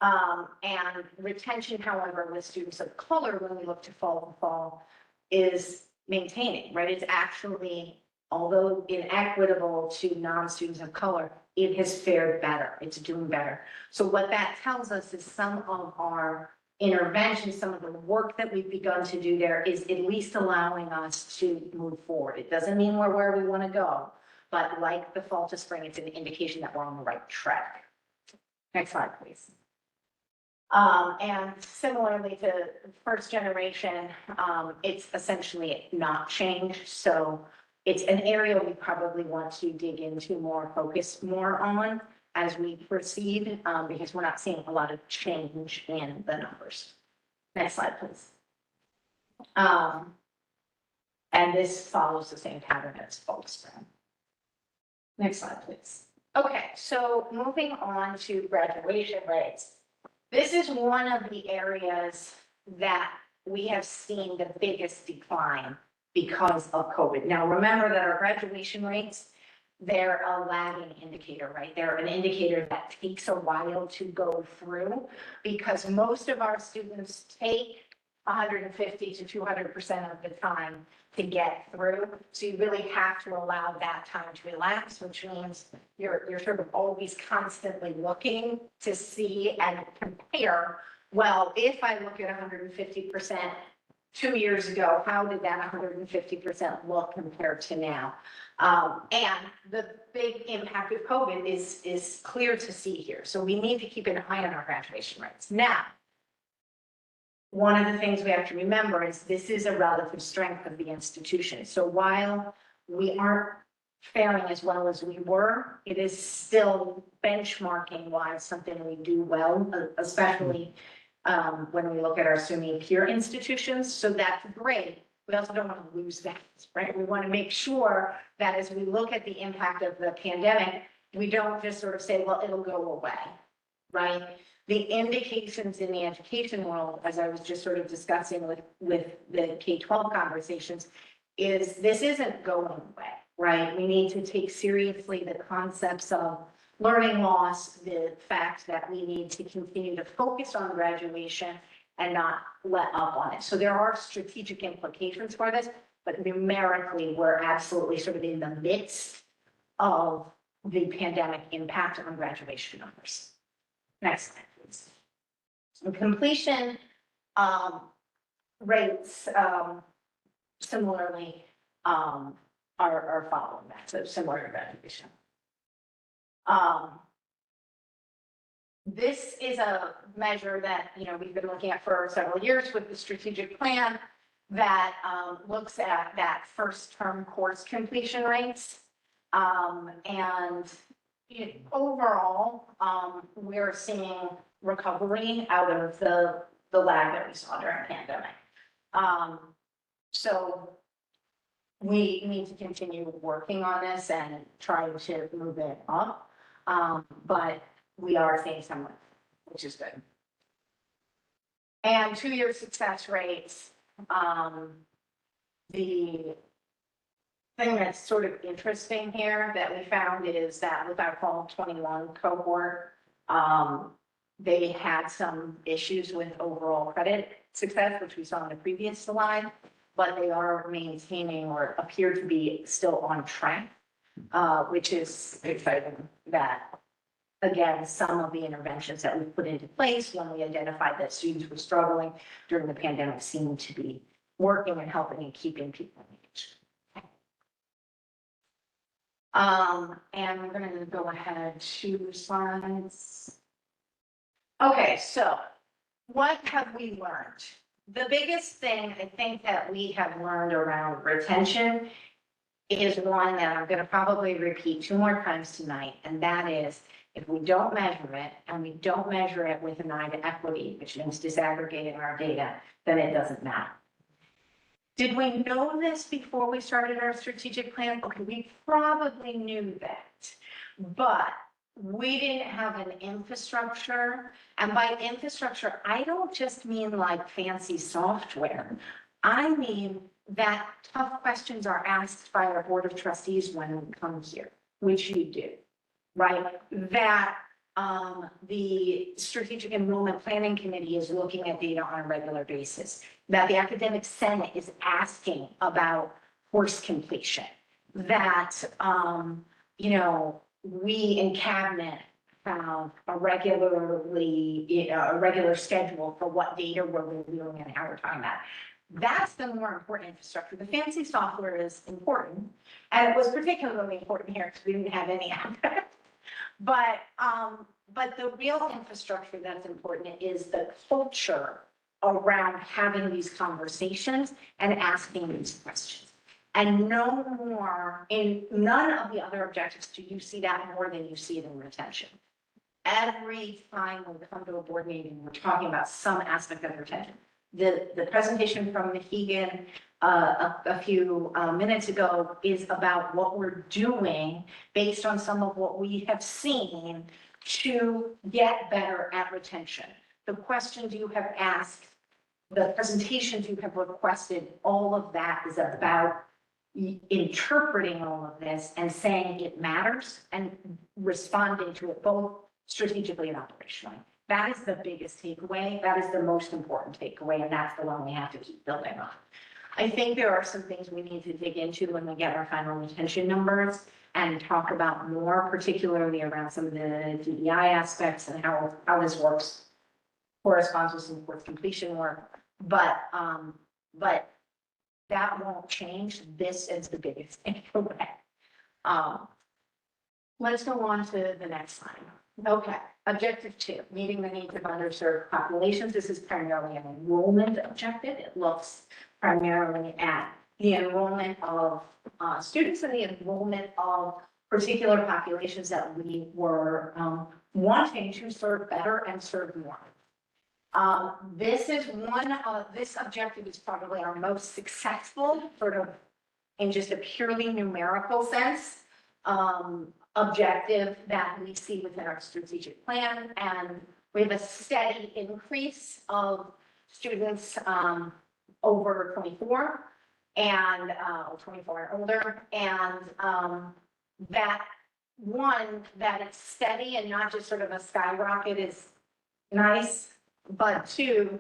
And retention, however, with students of color, when we look to fall, is maintaining, right? It's actually, although inequitable to non-students of color, it has fared better. It's doing better. So what that tells us is some of our interventions, some of the work that we've begun to do there is at least allowing us to move forward. It doesn't mean we're where we want to go, but like the fall to spring, it's an indication that we're on the right track. Next slide, please. And similarly to first generation, it's essentially not changed. So it's an area we probably want to dig into more, focus more on as we proceed, because we're not seeing a lot of change in the numbers. Next slide, please. And this follows the same pattern as fall spring. Next slide, please. Okay, so moving on to graduation rates. This is one of the areas that we have seen the biggest decline because of COVID. Now, remember that our graduation rates, they're a lagging indicator, right? They're an indicator that takes a while to go through because most of our students take 150 to 200% of the time to get through. So you really have to allow that time to elapse, which means you're sort of always constantly looking to see and compare. Well, if I look at 150% 2 years ago, how did that 150% look compared to now? And the big impact of COVID is clear to see here. So we need to keep an eye on our graduation rates. Now, one of the things we have to remember is this is a relative strength of the institution. So while we aren't faring as well as we were, it is still benchmarking wise something we do well, especially when we look at our SUNY peer institutions. So that's great. We also don't want to lose that, right? We want to make sure that as we look at the impact of the pandemic, we don't just sort of say, well, it'll go away, right? The indications in the education world, as I was just sort of discussing with the K-12 conversations, is this isn't going away, right? We need to take seriously the concepts of learning loss, the fact that we need to continue to focus on graduation and not let up on it. So there are strategic implications for this, but numerically, we're absolutely sort of in the midst of the pandemic impact on graduation numbers. Next slide, please. So completion rates similarly are following that, so similar to graduation. This is a measure that, we've been looking at for several years with the strategic plan that looks at that first term course completion rates. And overall, we're seeing recovery out of the lag that we saw during the pandemic. So we need to continue working on this and trying to move it up. But we are seeing some, which is good. And 2-year success rates, the thing that's sort of interesting here that we found is that with our fall 21 cohort, they had some issues with overall credit success, which we saw in the previous slide, but they are maintaining or appear to be still on track, which is exciting that, again, some of the interventions that we put into place when we identified that students were struggling during the pandemic seem to be working and helping and keeping people engaged. And we're going to go ahead 2 slides. Okay, so what have we learned? The biggest thing I think that we have learned around retention is one that I'm going to probably repeat 2 more times tonight, and that is if we don't measure it and we don't measure it with an eye to equity, which means disaggregating our data, then it doesn't matter. Did we know this before we started our strategic plan? Okay, we probably knew that, but we didn't have an infrastructure. And by infrastructure, I don't just mean like fancy software. I mean that tough questions are asked by our board of trustees when we come here, which you do, right? That the Strategic Enrollment Planning Committee is looking at data on a regular basis, that the Academic Senate is asking about course completion, that, we in cabinet have a regular schedule for what data we're reviewing and how we're talking about. That's the more important infrastructure. The fancy software is important, and it was particularly important here because we didn't have any of it. But the real infrastructure that's important is the culture around having these conversations and asking these questions. And no more, in none of the other objectives do you see that more than you see it in retention. Every time we come to a board meeting, we're talking about some aspect of retention. The presentation from Mahegan a few minutes ago is about what we're doing based on some of what we have seen to get better at retention. The questions you have asked, the presentations you have requested, all of that is about interpreting all of this and saying it matters and responding to it both strategically and operationally. That is the biggest takeaway. That is the most important takeaway, and that's the one we have to keep building on. I think there are some things we need to dig into when we get our final retention numbers and talk about more, particularly around some of the DEI aspects and how this works, corresponds with some course completion work. But that won't change. This is the biggest takeaway. Let's go on to the next slide. Okay, objective 2, meeting the needs of underserved populations. This is primarily an enrollment objective. It looks primarily at the enrollment of students and the enrollment of particular populations that we were wanting to serve better and serve more. This objective is probably our most successful, sort of in just a purely numerical sense, objective that we see within our strategic plan. And we have a steady increase of students over 24 and 24 and older. And that it's steady and not just sort of a skyrocket is nice. But 2,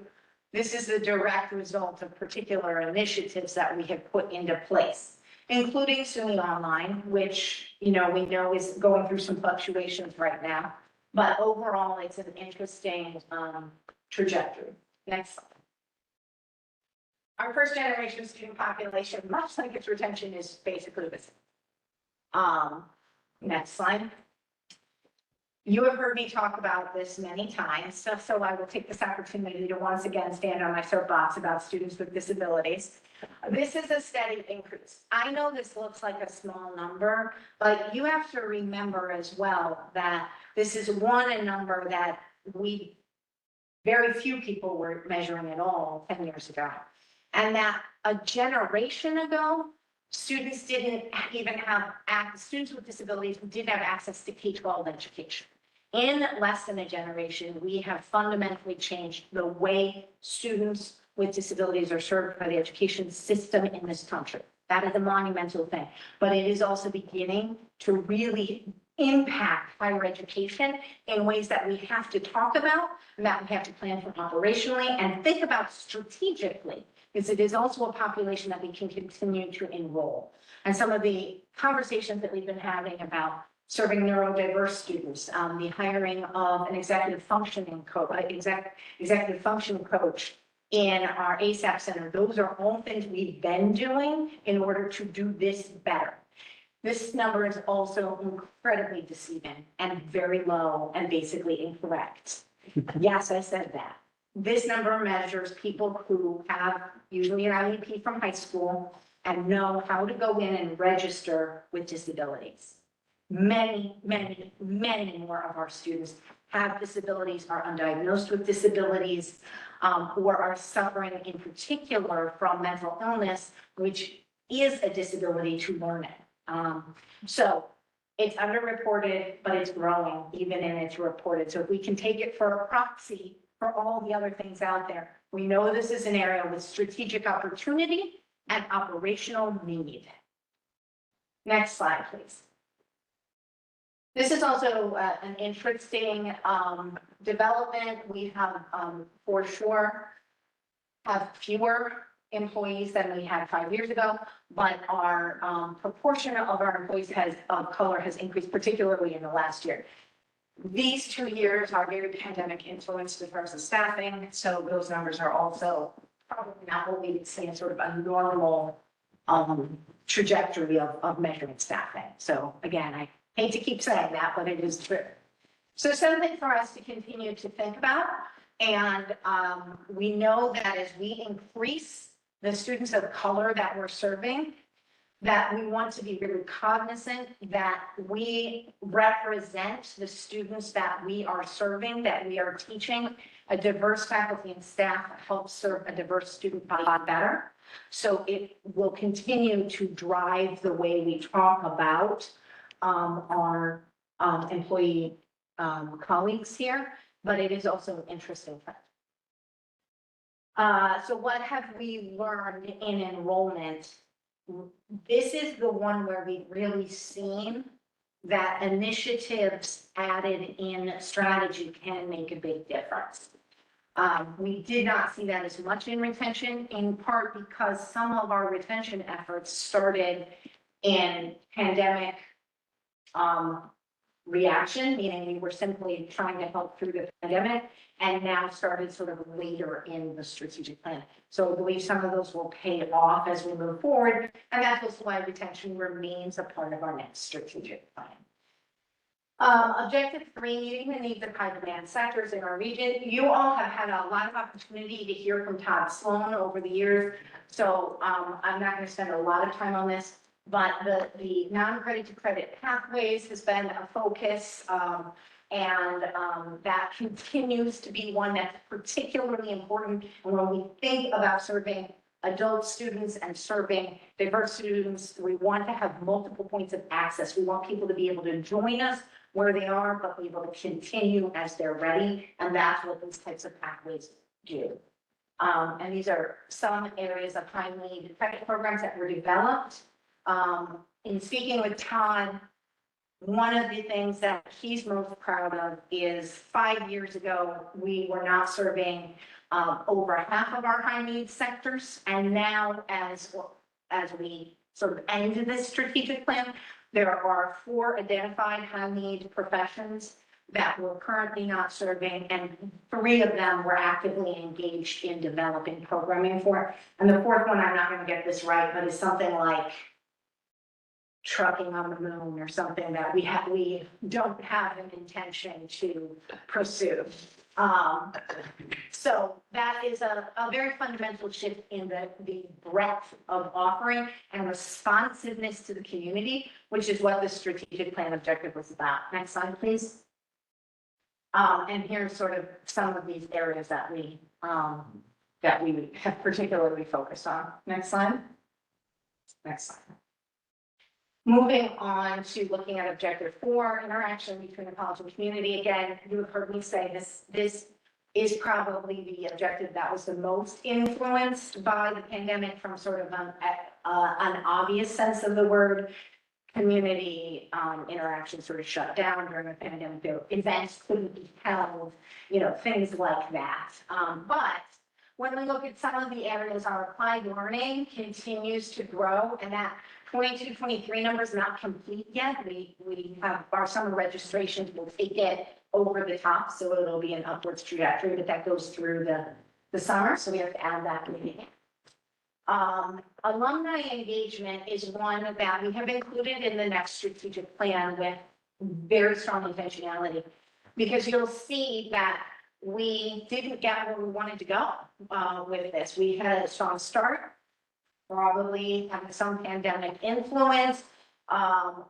this is a direct result of particular initiatives that we have put into place, including SUNY Online, which, we know is going through some fluctuations right now. But overall, it's an interesting trajectory. Next slide. Our first generation student population, much like its retention, is basically the same. Next slide. You have heard me talk about this many times, so I will take this opportunity to once again stand on my soapbox about students with disabilities. This is a steady increase. I know this looks like a small number, but you have to remember as well that this is a number that very few people were measuring at all 10 years ago. And that a generation ago, students with disabilities didn't have access to K-12 education. In less than a generation, we have fundamentally changed the way students with disabilities are served by the education system in this country. That is a monumental thing, but it is also beginning to really impact higher education in ways that we have to talk about and that we have to plan for operationally and think about strategically, because it is also a population that we can continue to enroll. And some of the conversations that we've been having about serving neurodiverse students, the hiring of an executive functioning coach in our ASAP center, those are all things we've been doing in order to do this better. This number is also incredibly deceiving and very low and basically incorrect. Yes, I said that. This number measures people who have usually an IEP from high school and know how to go in and register with disabilities. Many, many, many more of our students have disabilities, are undiagnosed with disabilities, or are suffering in particular from mental illness, which is a disability to learning. So it's underreported, but it's growing even in its reported. So if we can take it for a proxy for all the other things out there, we know this is an area with strategic opportunity and operational need. Next slide, please. This is also an interesting development. We have for sure have fewer employees than we had 5 years ago, but our proportion of our employees of color has increased, particularly in the last year. These 2 years are very pandemic influenced in terms of staffing, so those numbers are also probably not what we would see in sort of a normal trajectory of measuring staffing. So again, I hate to keep saying that, but it is true. So something for us to continue to think about. And we know that as we increase the students of color that we're serving, that we want to be really cognizant that we represent the students that we are serving, that we are teaching. A diverse faculty and staff helps serve a diverse student body better. So it will continue to drive the way we talk about our employee colleagues here, but it is also an interesting fact. So what have we learned in enrollment? This is the one where we've really seen that initiatives added in strategy can make a big difference. We did not see that as much in retention, in part because some of our retention efforts started in pandemic reaction, meaning we were simply trying to help through the pandemic, and now started sort of later in the strategic plan. So I believe some of those will pay off as we move forward, and that's also why retention remains a part of our next strategic plan. Objective 3, meeting the needs of high demand sectors in our region. You all have had a lot of opportunity to hear from Todd Sloan over the years, so I'm not going to spend a lot of time on this, but the non-credit to credit pathways has been a focus, and that continues to be one that's particularly important. And when we think about serving adult students and serving diverse students, we want to have multiple points of access. We want people to be able to join us where they are, but be able to continue as they're ready. And that's what these types of pathways do. And these are some areas of high need credit programs that were developed. In speaking with Todd, one of the things that he's most proud of is 5 years ago, we were not serving over half of our high need sectors. And now as we sort of end this strategic plan, there are 4 identified high need professions that we're currently not serving, and 3 of them we're actively engaged in developing programming for. And the 4th one, I'm not going to get this right, but is something like trucking on the moon or something that we don't have an intention to pursue. So that is a very fundamental shift in the breadth of offering and responsiveness to the community, which is what the strategic plan objective was about. Next slide, please. And here's sort of some of these areas that we have particularly focused on. Next slide. Next slide. Moving on to looking at objective 4, interaction between the college and community. Again, you have heard me say this is probably the objective that was the most influenced by the pandemic from sort of an obvious sense of the word. Community interaction sort of shut down during the pandemic. Events couldn't be held, things like that. But when we look at some of the areas, our applied learning continues to grow, and that 22-23 number is not complete yet. We have our summer registrations will take it over the top, so it'll be an upwards trajectory, but that goes through the summer, so we have to add that meeting. Alumni engagement is one that we have included in the next strategic plan with very strong intentionality, because you'll see that we didn't get where we wanted to go with this. We had a strong start, probably having some pandemic influence.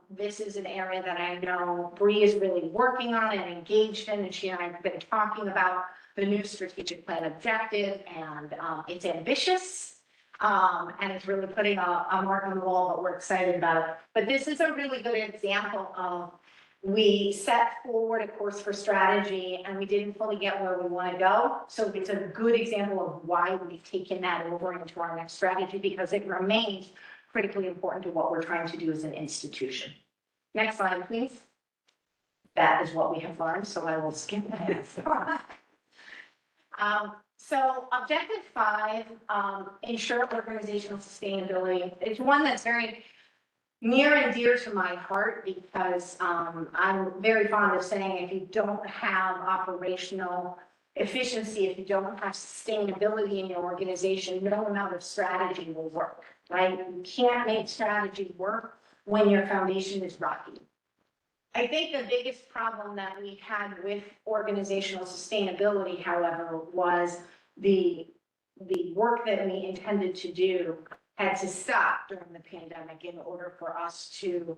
This is an area that I know Bree is really working on and engaged in, and she and I have been talking about the new strategic plan objective, and it's ambitious. And it's really putting a mark on the wall, but we're excited about it. But this is a really good example of we set forward a course for strategy and we didn't fully get where we want to go. So it's a good example of why we've taken that over into our next strategy, because it remains critically important to what we're trying to do as an institution. Next slide, please. that is what we have learned, so I will skip that. So objective 5, ensure organizational sustainability. It's one that's very near and dear to my heart because I'm very fond of saying if you don't have operational efficiency, if you don't have sustainability in your organization, no amount of strategy will work, right? You can't make strategy work when your foundation is rocky. I think the biggest problem that we had with organizational sustainability, however, was the work that we intended to do had to stop during the pandemic in order for us to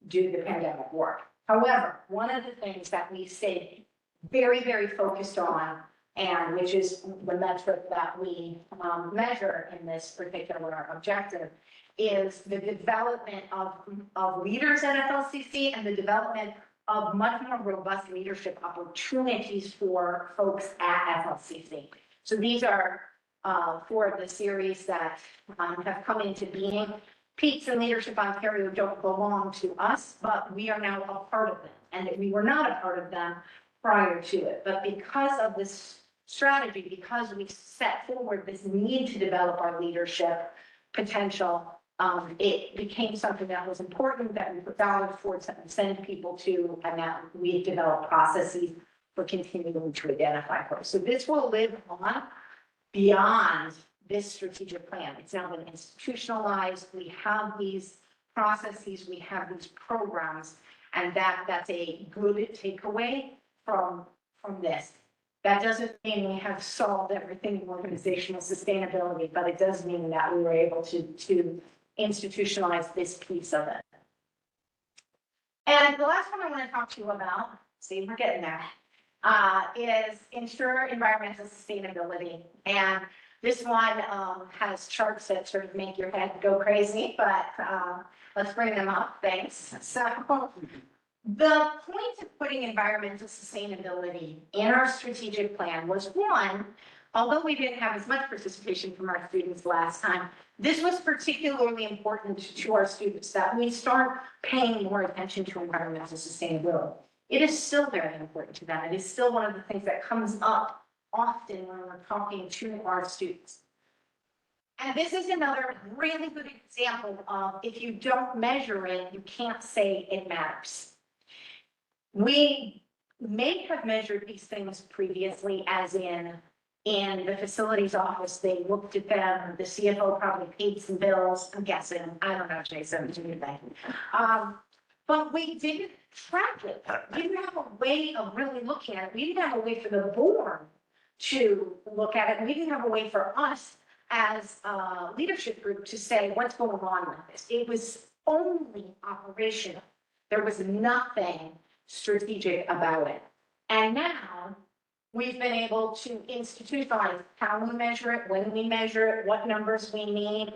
do the pandemic work. However, one of the things that we stayed very, very focused on, and which is the metric that we measure in this particular objective, is the development of leaders at FLCC and the development of much more robust leadership opportunities for folks at FLCC. So these are 4 of the series that have come into being. Peaks in Leadership Ontario don't belong to us, but we are now a part of them. And we were not a part of them prior to it. But because of this strategy, because we set forward this need to develop our leadership potential, it became something that was important, that we put dollars towards, that we send people to, and that we've developed processes for continuing to identify folks. So this will live on beyond this strategic plan. It's now been institutionalized. We have these processes, we have these programs, and that's a good takeaway from this. That doesn't mean we have solved everything in organizational sustainability, but it does mean that we were able to institutionalize this piece of it. And the last one I want to talk to you about, see, we're getting there, is ensure environmental sustainability. And this one has charts that sort of make your head go crazy, but let's bring them up, thanks. So the point of putting environmental sustainability in our strategic plan was, one, although we didn't have as much participation from our students last time, this was particularly important to our students that we start paying more attention to environmental sustainability. It is still very important to them. It is still one of the things that comes up often when we're talking to our students. And this is another really good example of if you don't measure it, you can't say it matters. We may have measured these things previously, as in the facilities office, they looked at them, the CFO probably paid some bills, I'm guessing, I don't know, Jason, do you think? But we didn't track it. We didn't have a way of really looking at it. We didn't have a way for the board to look at it. We didn't have a way for us as a leadership group to say what's going on with this. It was only operational. There was nothing strategic about it. And now we've been able to institutionalize how we measure it, when we measure it, what numbers we need.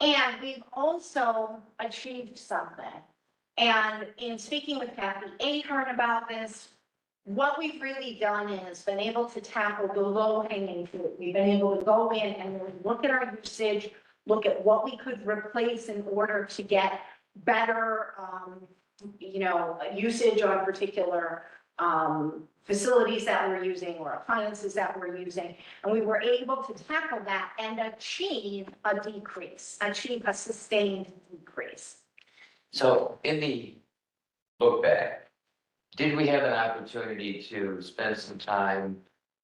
And we've also achieved something. And in speaking with Kathy Ahern about this, what we've really done is been able to tackle the low-hanging fruit. We've been able to go in and really look at our usage, look at what we could replace in order to get better, usage on particular facilities that we're using or appliances that we're using. And we were able to tackle that and achieve a decrease, achieve a sustained decrease. So in the look back, did we have an opportunity to spend some time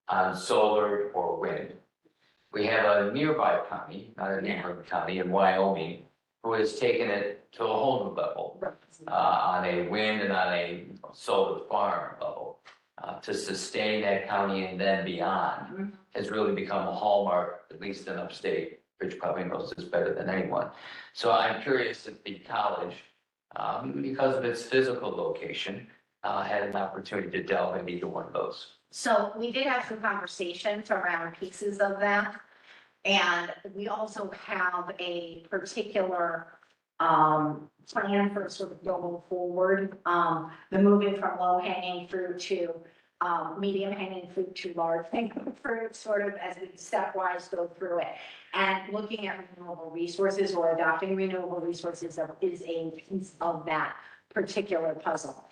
on solar or wind? We have a nearby county, not a neighboring county in Wyoming, who has taken it to a whole new level on a wind and on a solar farm level to sustain that county and then beyond has really become a hallmark, at least in upstate. Rich probably knows this better than anyone. So I'm curious if the college, because of its physical location, had an opportunity to delve into either one of those. So we did have some conversations around pieces of that. And we also have a particular plan for sort of going forward, the moving from low hanging fruit to medium hanging fruit to large hanging fruit, sort of as we stepwise go through it. And looking at renewable resources or adopting renewable resources is a piece of that particular puzzle.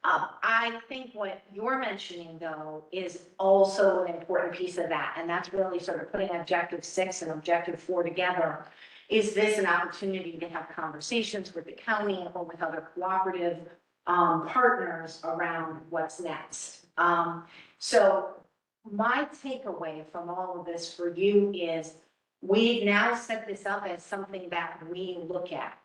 I think what you're mentioning though is also an important piece of that, and that's really sort of putting objective 6 and objective 4 together. Is this an opportunity to have conversations with the county or with other cooperative partners around what's next? So my takeaway from all of this for you is we've now set this up as something that we look at.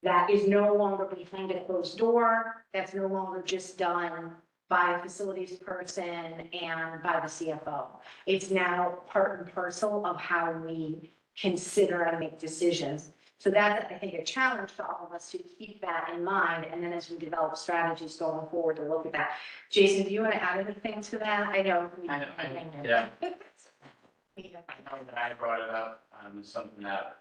That is no longer behind a closed door. That's no longer just done by a facilities person and by the CFO. It's now part and parcel of how we consider and make decisions. So that's, I think, a challenge to all of us to keep that in mind. And then as we develop strategies going forward to look at that. Jason, do you want to add anything to that? I know. Yeah. I know that I brought it up, it's something that,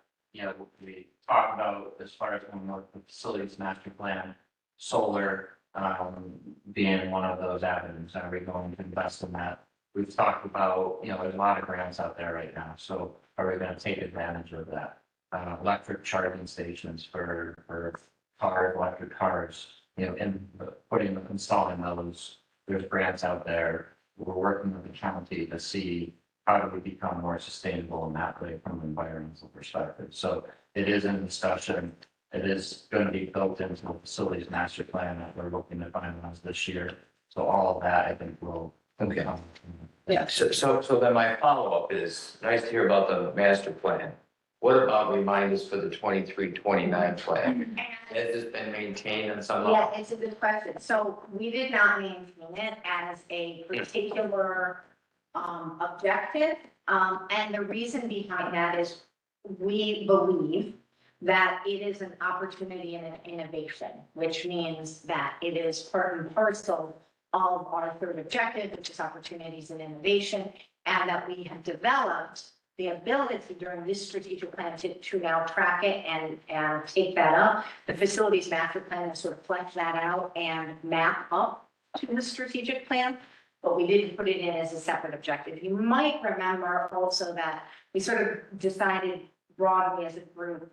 we talked about as far as when we work with facilities master plan, solar, being one of those avenues. Are we going to invest in that? We've talked about, there's a lot of grants out there right now, so are we gonna take advantage of that? Electric charging stations for cars, electric cars, and installing those, there's grants out there. We're working with the county to see how do we become more sustainable in that way from an environmental perspective. So it is in discussion. It is going to be built into the facilities master plan that we're looking to finalize this year. So all of that, I think, will Okay. come. Yeah, so then my follow-up is, nice to hear about the master plan. What about reminders for the 23-29 plan? Has this been maintained in some level? Yeah, it's a good question. So we did not maintain it as a particular objective. And the reason behind that is we believe that it is an opportunity and an innovation, which means that it is part and parcel of our third objective, which is opportunities and innovation, and that we have developed the ability during this strategic plan to now track it and take that up. The facilities master plan has sort of fleshed that out and map up to the strategic plan, but we didn't put it in as a separate objective. You might remember also that we sort of decided broadly as a group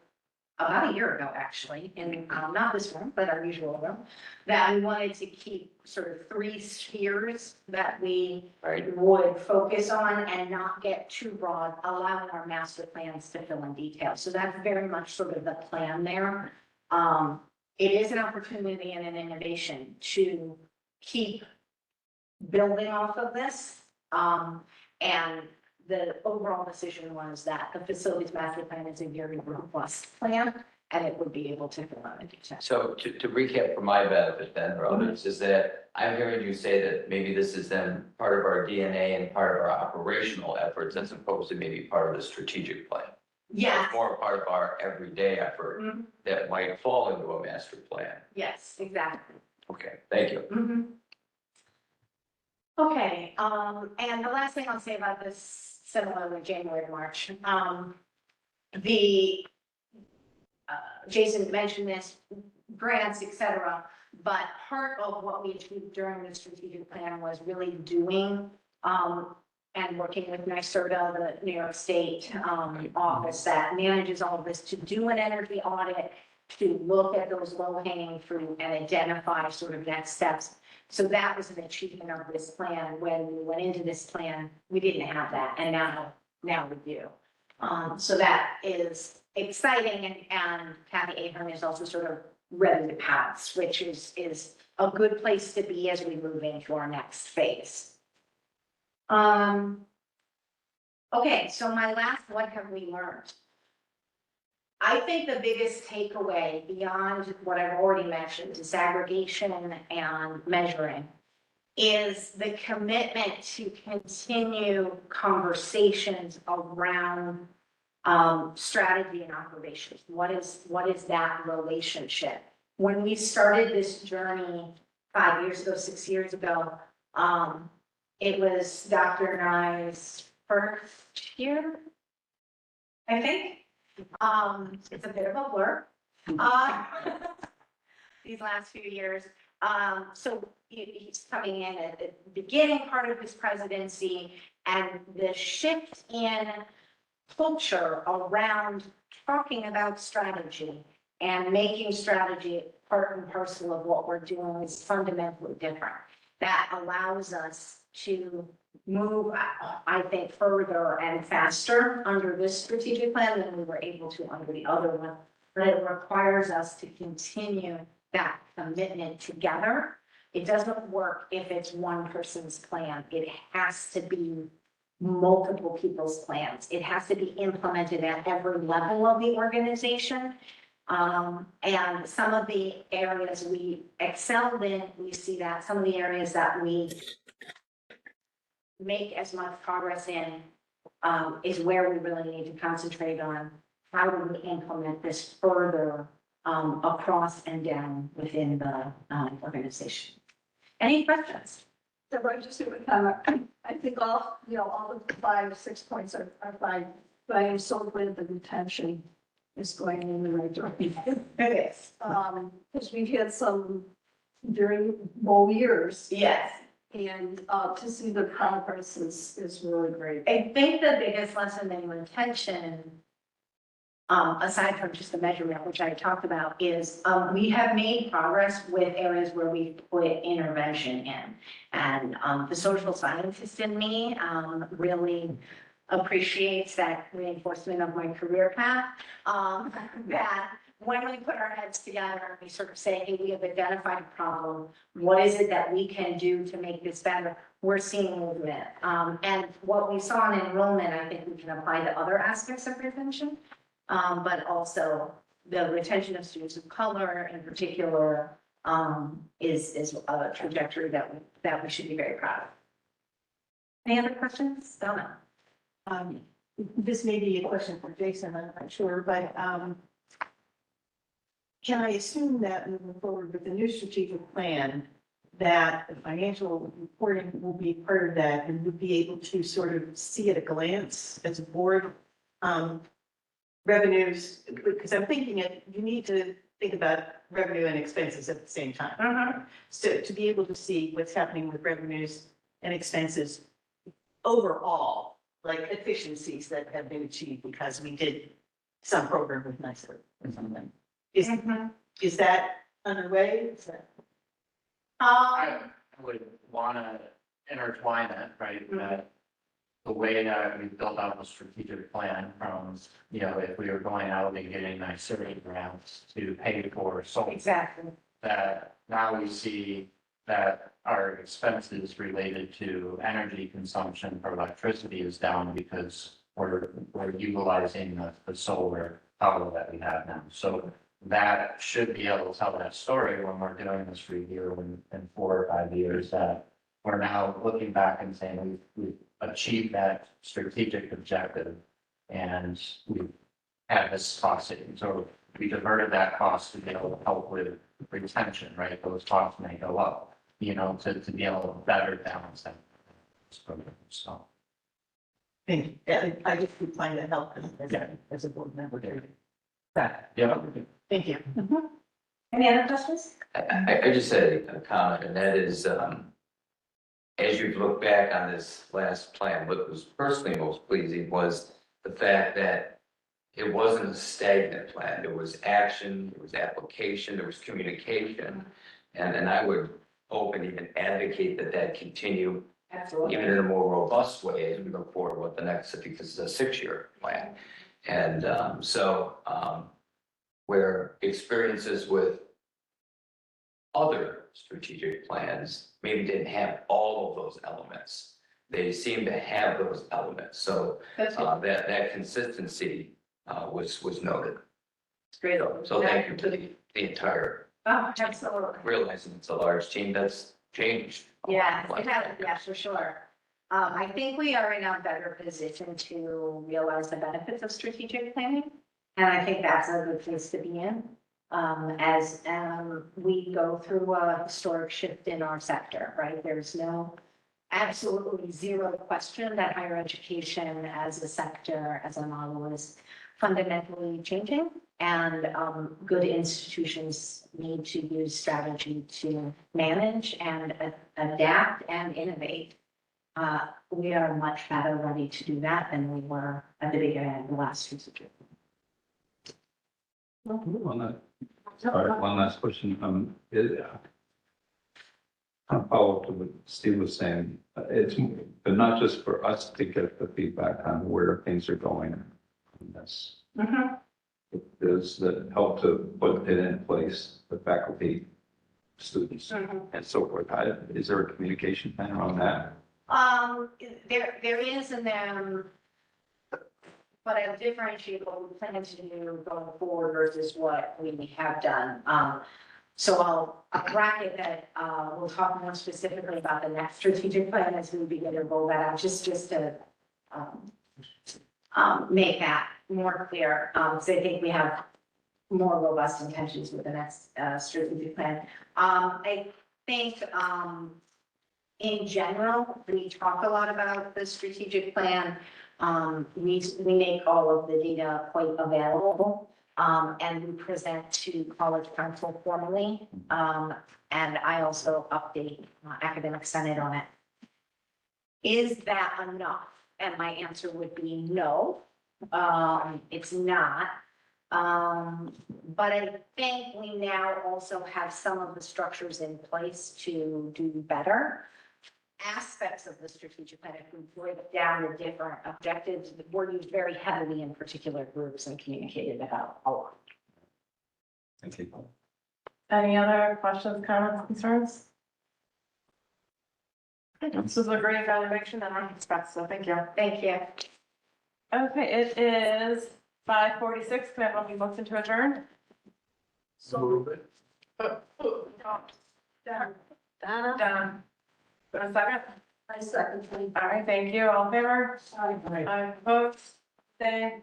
about a year ago, actually, in not this room, but our usual room, that we wanted to keep sort of 3 spheres that we would focus on and not get too broad, allowing our master plans to fill in detail. So that's very much sort of the plan there. It is an opportunity and an innovation to keep building off of this. And the overall decision was that the facilities master plan is a very robust plan and it would be able to fill out a detail. So to recap for my benefit then, or others, is that I'm hearing you say that maybe this is then part of our DNA and part of our operational efforts as opposed to maybe part of the strategic plan. Yeah. It's more part of our everyday effort Mhm. that might fall into a master plan. Yes, exactly. Okay, thank you. Mhm. Okay, and the last thing I'll say about this, similarly, January to March, Jason mentioned this, grants, et cetera, but part of what we achieved during the strategic plan was really doing, and working with NYSERDA, the New York State, office that manages all of this, to do an energy audit, to look at those low-hanging fruit and identify sort of next steps. So that was an achievement of this plan. When we went into this plan, we didn't have that, and now we do. So that is exciting, and Kathy Ahern is also sort of ready to pounce, which is a good place to be as we move into our next phase. Okay, so my last, what have we learned? I think the biggest takeaway beyond what I've already mentioned, disaggregation and measuring, is the commitment to continue conversations around strategy and operations. What is that relationship? When we started this journey 5 years ago, 6 years ago, it was Dr. and I's first year, I think. It's a bit of a blur, these last few years. So he's coming in at the beginning part of his presidency, and the shift in culture around talking about strategy and making strategy part and parcel of what we're doing is fundamentally different. That allows us to move, I think, further and faster under this strategic plan than we were able to under the other one. But it requires us to continue that commitment together. It doesn't work if it's one person's plan. It has to be multiple people's plans. It has to be implemented at every level of the organization. And some of the areas we excelled in, we see that some of the areas that we make as much progress in, is where we really need to concentrate on how do we implement this further, across and down within the, organization. Any questions? So I just, I think all, all the 5, 6 points are fine, but I am so glad the retention is going in the right direction. It is. Because we've had some very low years, Yes. and to see the progress is really great. I think the biggest lesson in retention, aside from just the measurement, which I talked about, is we have made progress with areas where we put intervention in. And the social scientist in me really appreciates that reinforcement of my career path. That when we put our heads together and we sort of say, hey, we have identified a problem, what is it that we can do to make this better? We're seeing movement. And what we saw in enrollment, I think we can apply to other aspects of retention. But also the retention of students of color in particular, is a trajectory that we should be very proud of. Any other questions? Donna? This may be a question for Jason, I'm not sure, but, can I assume that moving forward with the new strategic plan, that the financial reporting will be part of that and we'll be able to sort of see at a glance as a board, revenues, because I'm thinking you need to think about revenue and expenses at the same time. So to be able to see what's happening with revenues and expenses overall, like efficiencies that have been achieved because we did some program with NICER or something. Is that underway? Is that? I would want to intertwine it, right? That the way that we built out the strategic plan from, if we were going out and getting nice survey grants to pay for solar. Exactly. That now we see that our expenses related to energy consumption for electricity is down because we're utilizing the solar power that we have now. So that should be able to tell that story when we're doing this review in 4 or 5 years, that we're now looking back and saying we've achieved that strategic objective and we've had this cost saving. So we diverted that cost to be able to help with retention, right? Those costs may go up, to be able to better balance that. So. Thank you. Yeah, I just would find that helpful as a board member. Yeah. Thank you. Any other questions? I just had a comment, and that is, as you look back on this last plan, what was personally most pleasing was the fact that it wasn't a stagnant plan. There was action, there was application, there was communication. And I would hope and even advocate that continue Absolutely. even in a more robust way as we look forward with the next, because it's a 6-year plan. And where experiences with other strategic plans maybe didn't have all of those elements, they seem to have those elements. So that consistency was noted. It's great. So thank you to the entire, Oh, absolutely. realizing it's a large team that's changed. Yeah, for sure. I think we are in a better position to realize the benefits of strategic planning. And I think that's a good place to be in, as we go through a historic shift in our sector, right? There's absolutely zero question that higher education as a sector, as a model, is fundamentally changing. And good institutions need to use strategy to manage and adapt and innovate. We are much better ready to do that than we were at the beginning of the last strategic. On that All right, one last question. I'll follow up to what Steve was saying. It's, but not just for us to get the feedback on where things are going. That's, does that help to put it in place, the faculty, students, and so forth? Is there a communication plan on that? There is, and then, but I differentiate what we plan to do going forward versus what we have done. So I'll bracket that, we'll talk more specifically about the next strategic plan as we begin to roll that out, just to, make that more clear. So I think we have more robust intentions with the next, strategic plan. I think, in general, we talk a lot about the strategic plan. We make all of the data quite available, and we present to College Council formally. And I also update Academic Senate on it. Is that enough? And my answer would be no, it's not. But I think we now also have some of the structures in place to do better. Aspects of the strategic plan, if we break down the different objectives, were used very heavily in particular groups and communicated about a lot. Thank you. Any other questions, comments, concerns? This is a great evaluation and our respect, so thank you. Thank you. Okay, it is 5:46. Can I have a motion to adjourn? Done. For a second? I second. All right, thank you. All in favor? I opposed. Stay.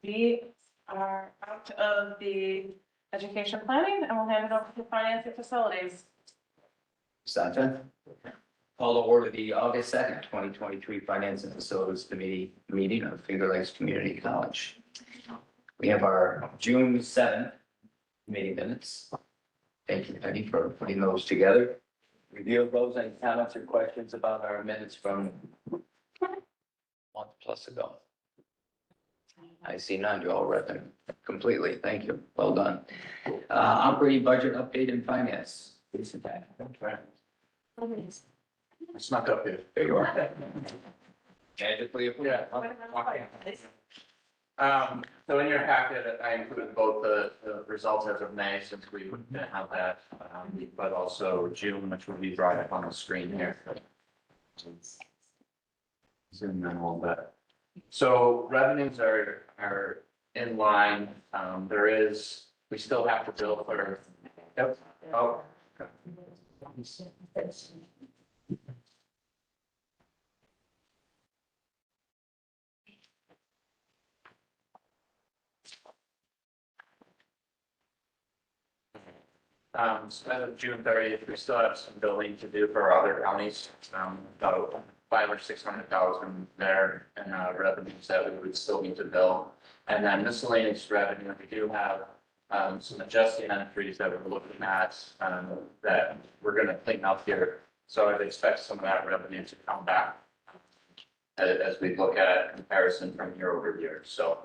We are out of the education planning and we'll hand it over to finance and facilities. Santa. Call to order the August 2nd, 2023 Finance and Facilities Committee meeting of Finger Lakes Community College. We have our June 7th meeting minutes. Thank you, Penny, for putting those together. Review of those, any comments or questions about our minutes from a month plus ago? I see none. You all read them completely. Thank you. Well done. Operating budget update and finance. Lisa, back. I snuck up here. There you are. Magically. Yeah. So in your packet, I included both the results as of May, since we didn't have that, but also June, which will be brought up on the screen here. Zoom in a little bit. So revenues are in line. We still have to bill for, yep, oh. So as of June 30th, we still have some billing to do for other counties, about 500,000 or 600,000 there in revenues that we would still need to bill. And then miscellaneous revenue, we do have some adjusting entries that we're looking at that we're going to clean up here. So I'd expect some of that revenue to come back as we look at comparison from year over year. So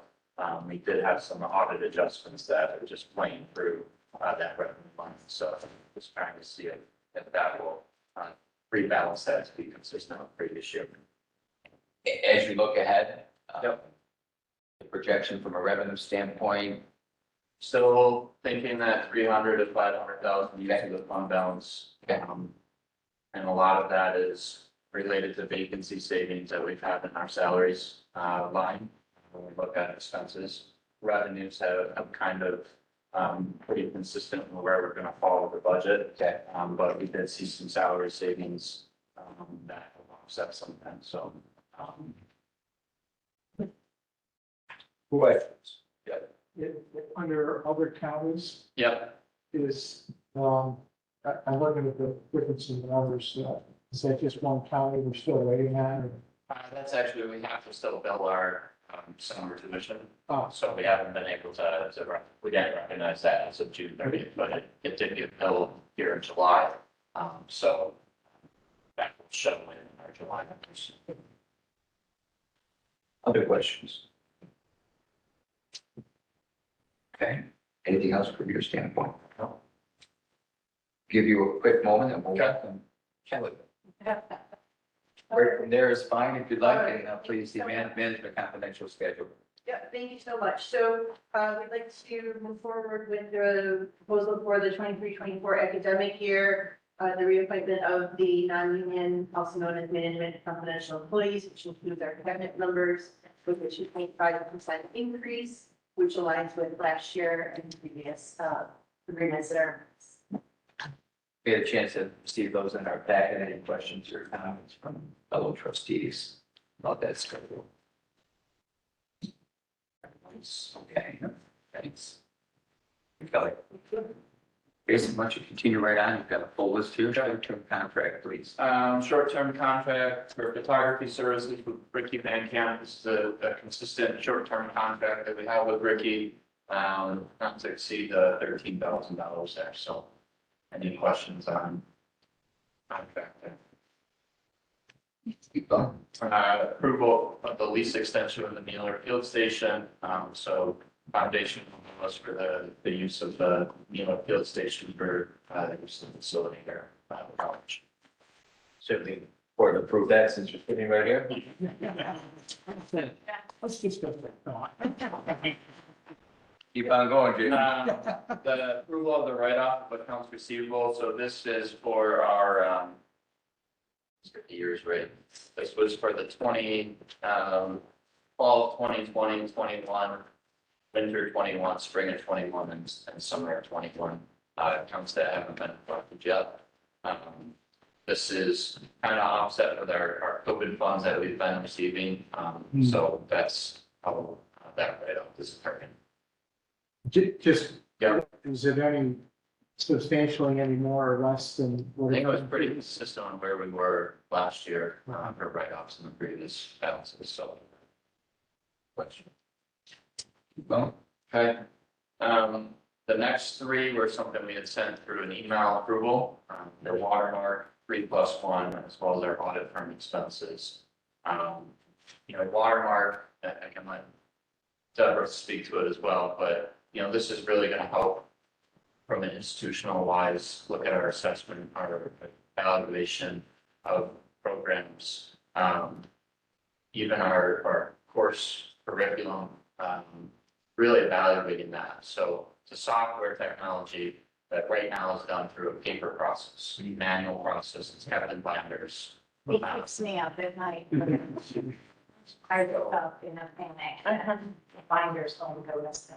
we did have some audit adjustments that are just playing through that revenue line. So just trying to see if that will rebalance that to be consistent with previous year. As you look ahead, Yep. the projection from a revenue standpoint, Still thinking that 300 to 500,000 using the fund balance. And a lot of that is related to vacancy savings that we've had in our salaries line. When we look at expenses, revenues have kind of pretty consistent with where we're gonna fall with the budget. Okay. But we did see some salary savings that will offset some of that, so. questions? Under other counties Yep, is, I'm looking at the difference in the numbers, is that just one county we're still waiting on? that's actually, we have to still bill our summer tuition. Oh. So we haven't been able to, we didn't recognize that as of June 30th, but it did get billed here in July. So that will show in our July numbers. Other questions? Okay, Anything else from your standpoint? No. Give you a quick moment and we'll welcome Kelly. Right from there is fine if you'd like, and please, the management confidential schedule. Yeah, thank you so much. So we'd like to move forward with the proposal for the 23-24 academic year. The reappointment of the non-union, also known as management confidential employees, which includes our cabinet members, with a 2.5% increase, which aligns with last year and previous agreements that are. We had a chance to see those in our packet. Any questions or comments from fellow trustees about that schedule? Okay, thanks. Kelly. Jason, why don't you continue right on? You've got a full list here. Short-term contract, please. Short-term contract for photography services with Ricky Van Camp. This is a consistent short-term contract that we have with Ricky, not to exceed $13,000 there. So any questions on contract there? Approval of the lease extension of the Mueller Field Station. So foundation was for the use of the Mueller Field Station for the use of the facility there. College. Certainly, board approve that since you're sitting right here. Let's just go for it. Keep on going, Jim. The approval of the write-off of accounts receivable, so this is for our, Years, right? this was for the fall of 2020, 21, winter 21, spring of 21, and summer of 21, accounts that haven't been collected yet. This is kind of offset with our COVID funds that we've been receiving, so that's how that write-off is occurring. Just, Yeah. is it any substantially any more or less than I what? think it was pretty consistent on where we were last year, for write-offs in the previous balances, so. Question. Well, Okay. The next three were something we had sent through an email approval, the watermark 3+1, as well as our audit firm expenses. Watermark, I can let Deborah speak to it as well, but, this is really gonna help from an institutional wise, look at our assessment, our evaluation of programs, even our course curriculum, really evaluating that. So the software technology that right now is done through a paper process, manual process, it's kept in binders. It keeps me up at night. I woke up in a panic. Binders don't go missing.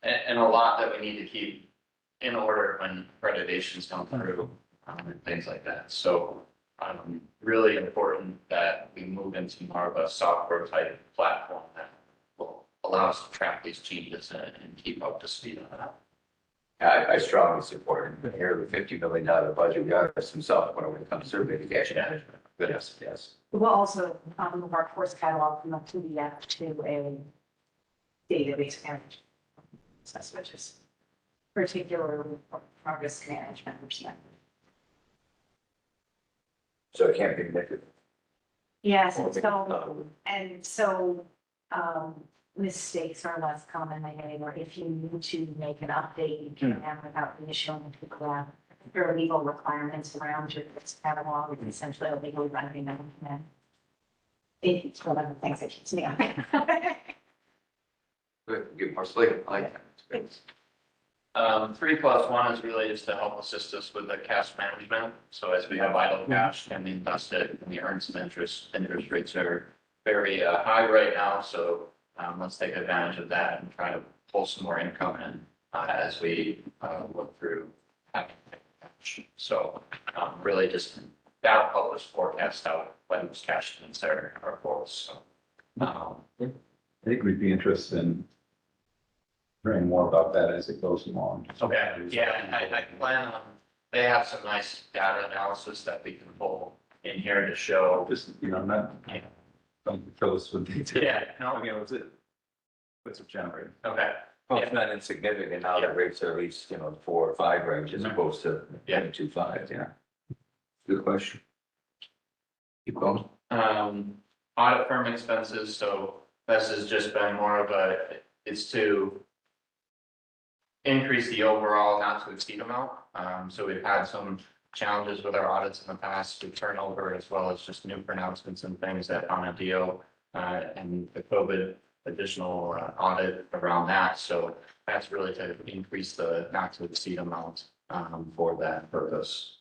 And a lot that we need to keep in order when accreditations come through, and things like that. So, really important that we move into more of a software type platform that will allow us to track these changes and keep up to speed on that. I strongly support it. Nearly $50 million budget. We are some software when it comes to litigation management. Yes, yes. We'll also move our course catalog from a PDF to a database management process, which is particularly from a risk management perspective. So it can't be negative. Yes, and so mistakes are less common than made, or if you need to make an update, you can without issuing to the there are legal requirements around your risk catalog. It's essentially a legally binding document. It's one of the things that keeps me up. Good, get more sleep. I like that. 3+1 is really just to help assist us with the cash management. So as we have idle cash and we invest it and we earn some interest rates are very high right now. So let's take advantage of that and try to pull some more income in as we look through. So really just that help us forecast out when those cash needs are goals. So I think we'd be interested in hearing more about that as it goes along. okay, yeah, and I plan on, they have some nice data analysis that we can pull in here to show. Just, not, Yeah. don't fill us with detail. Yeah, no. I mean, what's it generated? Okay, Well, it's not insignificant now that rates are at least, 4 or 5 range as opposed to Yeah. 2, 5, yeah. Good question. Keep going. audit firm expenses, so this has just been more of it's to increase the overall not to exceed amount. So we've had some challenges with our audits in the past with turnover as well as just new pronouncements and things that on a DO and the COVID additional audit around that. So that's really to increase the not to exceed amount for that purpose.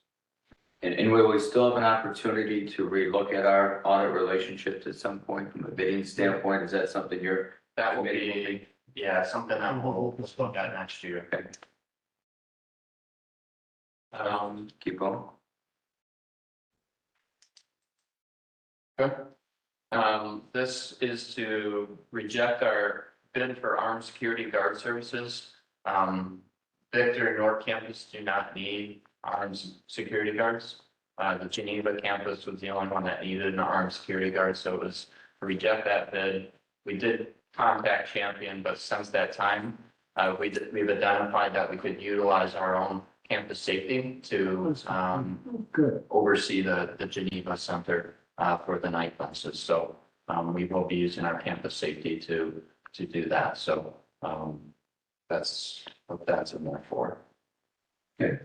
And will we still have an opportunity to relook at our audit relationships at some point from a bidding standpoint? Is that something you're? That will be, yeah, something that we'll look at next year. Keep going. Okay. This is to reject our bid for armed security guard services. Victor North Campus do not need armed security guards. The Geneva campus was the only one that needed an armed security guard, so it was to reject that bid. We did contact Champion, but since that time, we've identified that we could utilize our own campus safety to oversee the Geneva Center for the night classes. So we will be using our campus safety to do that. So that's what that's in there for. Okay.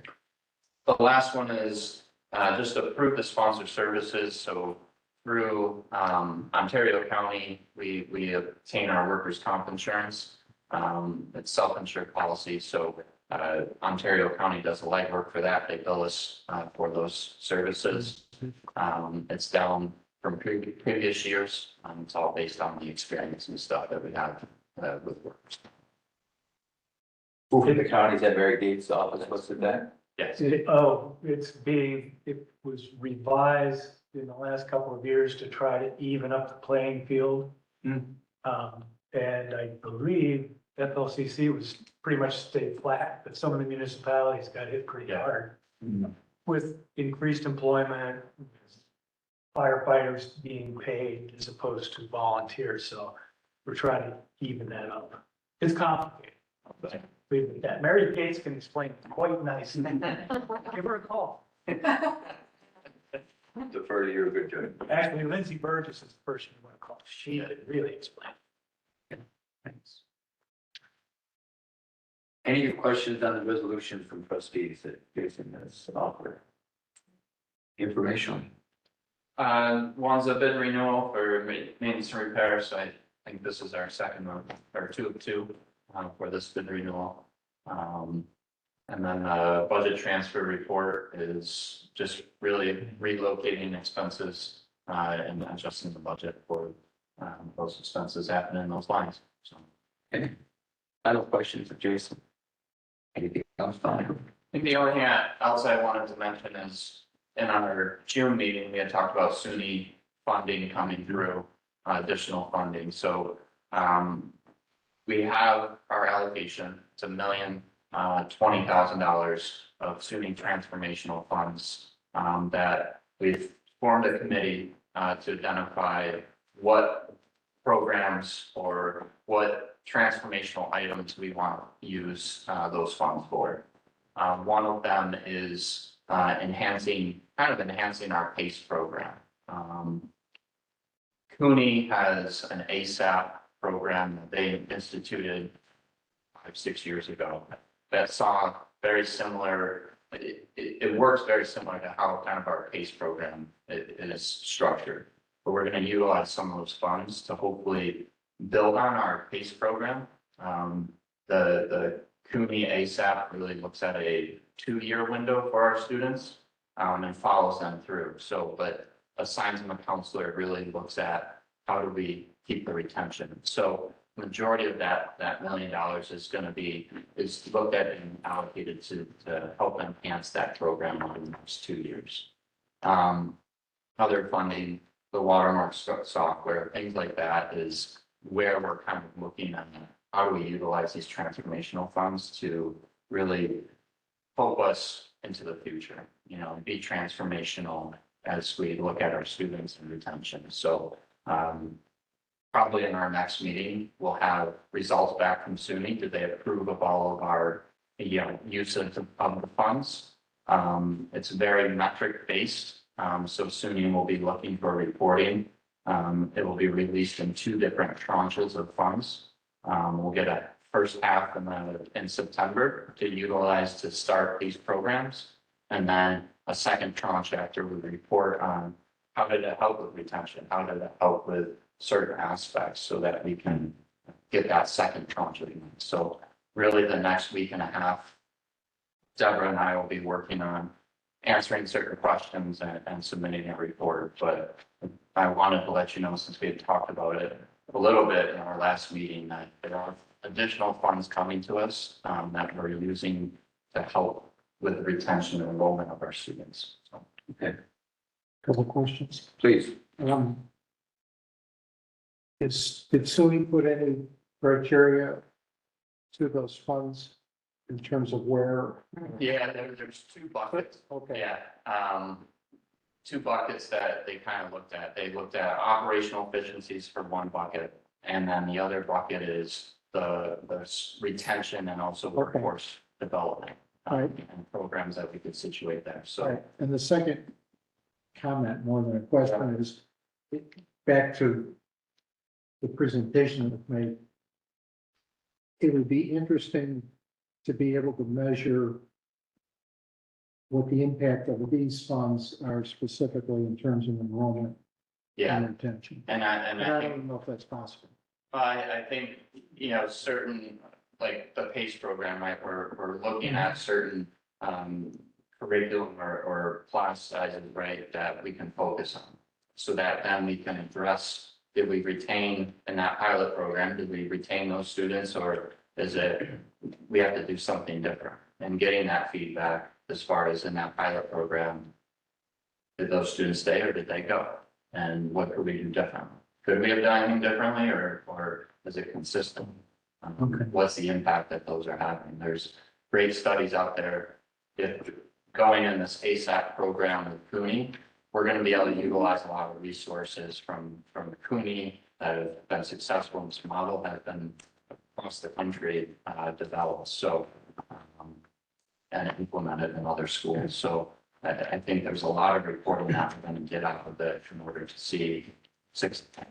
The last one is just to approve the sponsor services. So through Ontario County, we obtain our workers' comp insurance. It's self-insured policy. So Ontario County does the legwork for that. They bill us for those services. It's down from previous years. It's all based on the experience and stuff that we have with workers. Who in the counties have Mary Gates' office listed that? Yes. It was revised in the last couple of years to try to even up the playing field. And I believe FLCC was pretty much stayed flat, but some of the municipalities got hit pretty hard with increased employment, firefighters being paid as opposed to volunteers. So we're trying to even that up. It's complicated. That Mary Gates can explain it quite nicely. Give her a call. Defer to your good judgment. Actually, Lindsay Burgess is the person you want to call. She could really explain. Thanks. Any questions on the resolution from trustees that Jason has offered? Information. One's a bid renewal for maintenance and repair. So I think this is our second one, or two of two for this bid renewal. And then the budget transfer report is just really relocating expenses and adjusting the budget for those expenses happening in those lines. So Okay. Final questions of Jason. Anything else? I think the only thing else I wanted to mention is in our June meeting, we had talked about SUNY funding coming through, additional funding. So we have our allocation. It's $1,020,000 of SUNY transformational funds that we've formed a committee to identify what programs or what transformational items we want to use those funds for. One of them is enhancing our PACE program. CUNY has an ASAP program that they instituted 5-6 years ago that saw very similar, it works very similar to how kind of our PACE program is structured. But we're going to utilize some of those funds to hopefully build on our PACE program. The CUNY ASAP really looks at a 2-year window for our students and follows them through. So, but assigns them a counselor really looks at how do we keep the retention. So majority of that $1 million is looked at and allocated to help enhance that program over the next 2 years. Other funding, the watermark software, things like that is where we're kind of looking at how do we utilize these transformational funds to really help us into the future, be transformational as we look at our students and retention. So probably in our next meeting, we'll have results back from SUNY. Did they approve of all of our usage of the funds? It's very metric based. So SUNY will be looking for reporting. It will be released in 2 different tranches of funds. We'll get a first half and then in September to utilize to start these programs. And then a second tranche after we report on how did it help with retention? How did it help with certain aspects so that we can get that second tranche of money. So really the next week and a half, Deborah and I will be working on answering certain questions and submitting a report. But I wanted to let you know, since we had talked about it a little bit in our last meeting, that there are additional funds coming to us that we're using to help with the retention and enrollment of our students. So, Okay, Couple questions. please. Did SUNY put any criteria to those funds in terms of where? yeah, there's two buckets. Okay. Yeah, two buckets that they kind of looked at. They looked at operational efficiencies for one bucket, and then the other bucket is the retention and also workforce development. Right. And programs that we could situate there, so. Right, and the second comment, more than a question, is back to the presentation that was made. It would be interesting to be able to measure what the impact of these funds are specifically in terms of enrollment Yeah, and retention. and I And I think, don't know if that's possible. I think, you know, certain, like the PACE program, right, we're looking at certain, curriculum or class sizes, right, that we can focus on. So that then we can address, did we retain in that pilot program, did we retain those students, or is it, we have to do something different? And getting that feedback as far as in that pilot program, did those students stay or did they go? And what could we do differently? Could we have done anything differently, or is it consistent? Okay. What's the impact that those are having? There's great studies out there. If going in this ASAP program with CUNY, we're going to be able to utilize a lot of resources from CUNY that have been successful in this model, have been across the country developed. So, and implemented in other schools. So I think there's a lot of reporting that we're going to get out of it in order to see,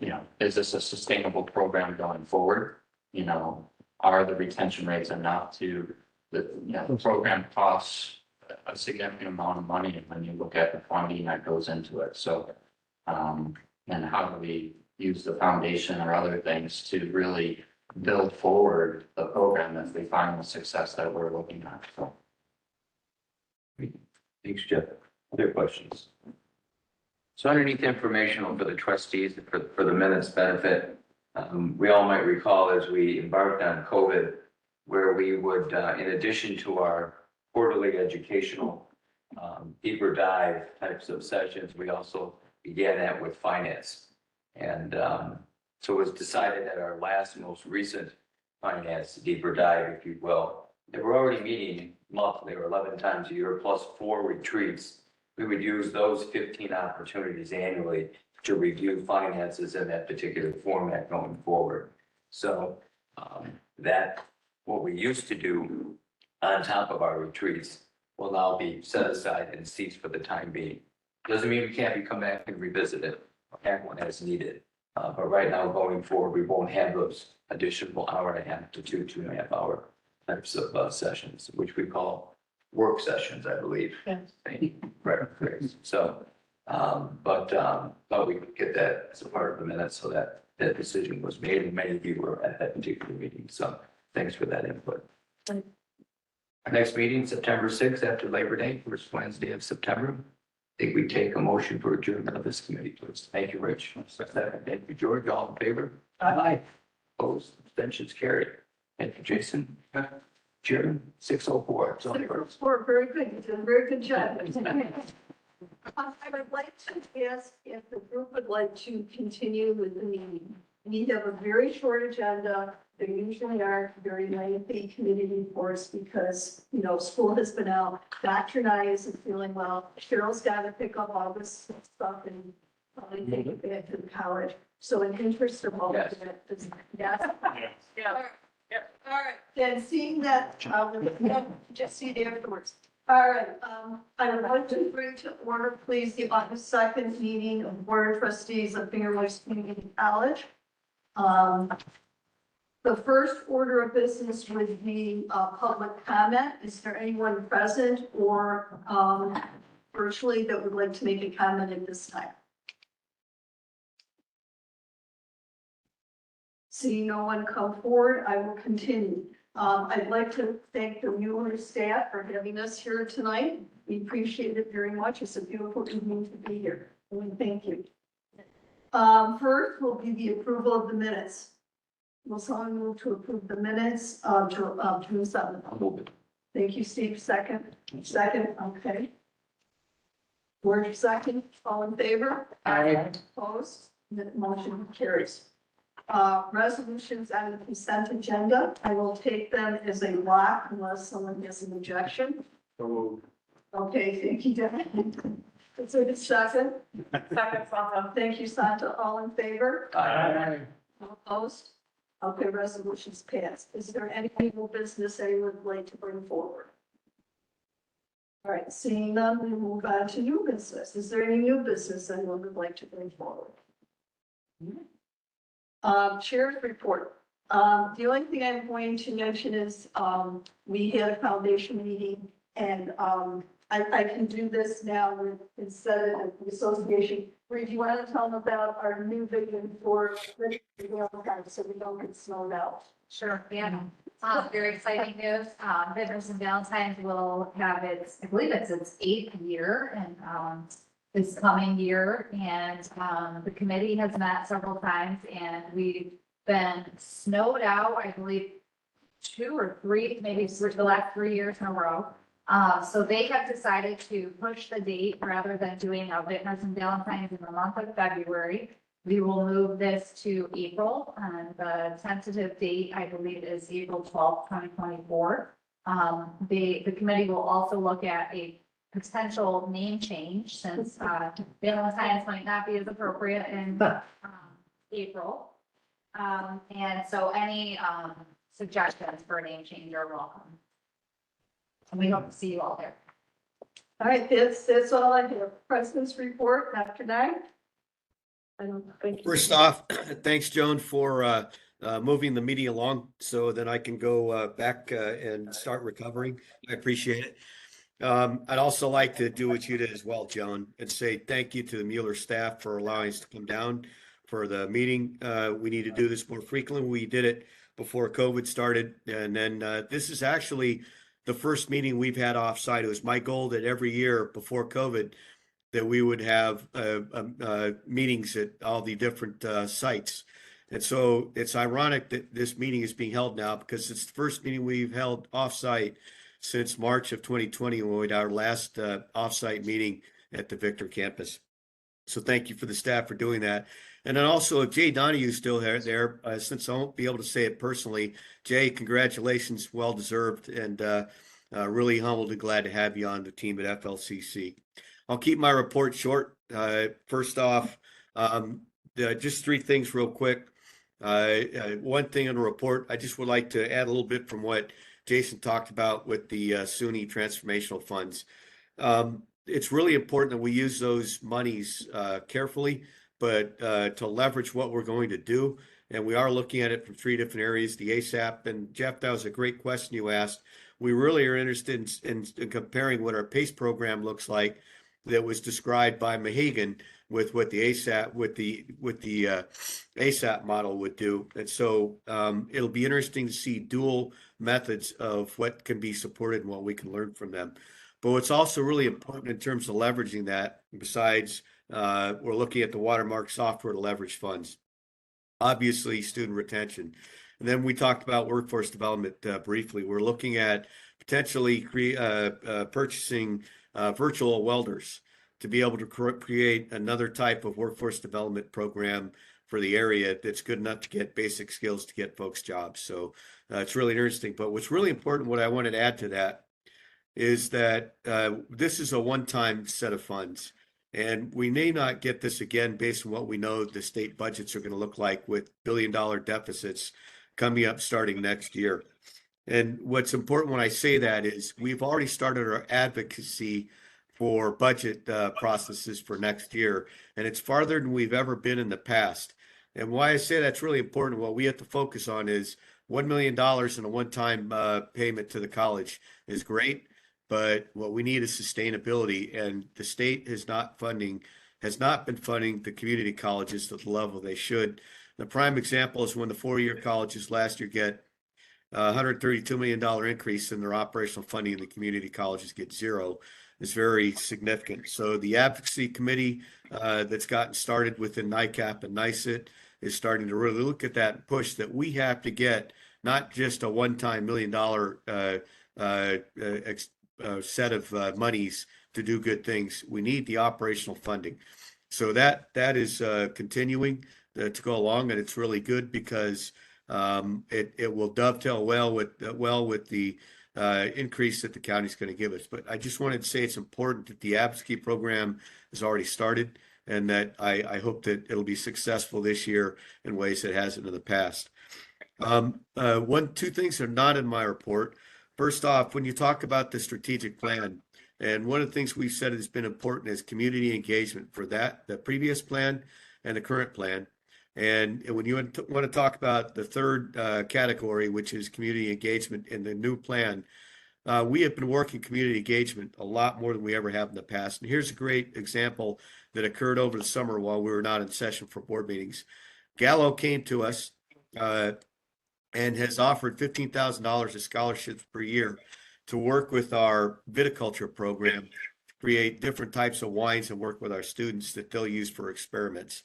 you know, is this a sustainable program going forward? You know, are the retention rates enough to, the program costs a significant amount of money when you look at the funding that goes into it. So, and how do we use the foundation or other things to really build forward the program if we find the success that we're looking at? So. Thanks, Jeff. Other questions? So underneath informational for the trustees, for the minutes benefit, we all might recall as we embarked on COVID, where we would, in addition to our quarterly educational deeper dive types of sessions, we also began that with finance. And so it was decided at our last most recent finance deeper dive, if you will, they were already meeting monthly or 11 times a year plus 4 retreats. We would use those 15 opportunities annually to review finances in that particular format going forward. So that what we used to do on top of our retreats will now be set aside and cease for the time being. Doesn't mean we can't come back and revisit it, add one as needed. But right now going forward, we won't have those additional hour and a half to 2.5 hour types of sessions, which we call work sessions, I believe. Yes. Right. So, but we could get that as a part of the minutes so that that decision was made and many of you were at that particular meeting. So thanks for that input. Our next meeting, September 6th, after Labor Day, first Wednesday of September. I think we take a motion for adjournment of this committee, please. Thank you, Rich. Thank you, George. All in favor? Aye. Opposed, abstentions carried. Thank you, Jason. Chairman, 6:04. So Very good, you did a very good job. I would like to ask if the group would like to continue with the meeting. We have a very short agenda. There usually aren't very lengthy committee reports because, you know, school has been out. Dr. Nye isn't feeling well. Cheryl's got to pick up all this stuff and probably take it back to the college. So in interest of all of Yes. that, yes. Yeah. All right, then seeing that, just see it afterwards. All right, I would like to bring to order, please, the August 2nd meeting of Board of Trustees of Finger Lakes Community College. The first order of business would be public comment. Is there anyone present or virtually that would like to make a comment at this time? Seeing no one come forward, I will continue. I'd like to thank the Mueller staff for having us here tonight. We appreciate it very much. It's a beautiful evening to be here. And we thank you. First will be the approval of the minutes. Will someone move to approve the minutes of June 7th? I'll move it. Thank you, Steve. Second, okay. Word second, all in favor? Aye. Opposed? The motion carries. Resolutions on the consent agenda, I will take them as a block unless someone has an objection. Okay, thank you, Dan. Is there a second? Second, Santa. Thank you, Santa. All in favor? Aye. Opposed? Okay, resolutions passed. Is there any new business anyone would like to bring forward? All right, seeing none, we move on to new business. Is there any new business anyone would like to bring forward? Chair's report. The only thing I'm going to mention is, we had a foundation meeting and, I can do this now with, instead of the association. Bree, do you want to tell them about our new vision for the so we don't get snowed out? Sure, yeah. Very exciting news. Veterans and Valentine's will have its, I believe it's its 8th year and, this coming year. And, the committee has met several times and we've been snowed out, I believe, 2 or 3, maybe the last 3 years in a row. So they have decided to push the date rather than doing a Veterans and Valentine's in the month of February. We will move this to April, and the tentative date, I believe, is April 12th, 2024. The committee will also look at a potential name change since Valentine's might not be as appropriate in April. And so any suggestions for a name change are welcome. And we hope to see you all there. All right, that's all I have. President's report after that. I don't think. First off, thanks, Joan, for moving the meeting along so that I can go back and start recovering. I appreciate it. I'd also like to do what you did as well, Joan, and say thank you to the Mueller staff for allowing us to come down for the meeting. We need to do this more frequently. We did it before COVID started. And then this is actually the first meeting we've had offsite. It was my goal that every year before COVID that we would have meetings at all the different sites. And so it's ironic that this meeting is being held now because it's the first meeting we've held offsite since March of 2020 when we had our last offsite meeting at the Victor campus. So thank you for the staff for doing that. And then also, if Jay Donahue's still there, since I won't be able to say it personally, Jay, congratulations, well deserved, and really humbled and glad to have you on the team at FLCC. I'll keep my report short. First off, just 3 things real quick. One thing in the report, I just would like to add a little bit from what Jason talked about with the SUNY transformational funds. It's really important that we use those monies carefully, but to leverage what we're going to do. And we are looking at it from 3 different areas, the ASAP. And Jeff, that was a great question you asked. We really are interested in comparing what our PACE program looks like that was described by Mahagan with what the ASAP ASAP model would do. And so it'll be interesting to see dual methods of what can be supported and what we can learn from them. But what's also really important in terms of leveraging that, besides we're looking at the watermark software to leverage funds, obviously student retention. And then we talked about workforce development briefly. We're looking at potentially purchasing virtual welders to be able to create another type of workforce development program for the area that's good enough to get basic skills to get folks jobs. So it's really interesting. But what's really important, what I wanted to add to that, is that this is a one-time set of funds. And we may not get this again based on what we know the state budgets are going to look like with billion-dollar deficits coming up starting next year. And what's important when I say that is we've already started our advocacy for budget processes for next year, and it's farther than we've ever been in the past. And why I say that's really important, what we have to focus on is $1 million in a one-time payment to the college is great, but what we need is sustainability, and the state has not been funding the community colleges to the level they should. The prime example is when the four-year colleges last year get $132 million increase in their operational funding, and the community colleges get zero. Is very significant. So the advocacy committee that's gotten started within NICAP and NICIT is starting to really look at that and push that we have to get not just a one-time $1 million set of monies to do good things. We need the operational funding. So that is continuing to go along, and it's really good because it will dovetail well with the increase that the county's going to give us. But I just wanted to say it's important that the advocacy program has already started, and that I hope that it'll be successful this year in ways it hasn't in the past. Two things are not in my report. First off, when you talk about the strategic plan, and one of the things we've said has been important is community engagement for the previous plan and the current plan. And when you want to talk about the third category, which is community engagement in the new plan, we have been working community engagement a lot more than we ever have in the past. And here's a great example that occurred over the summer while we were not in session for board meetings. Gallo came to us and has offered $15,000 of scholarships per year to work with our viticulture program to create different types of wines and work with our students that they'll use for experiments.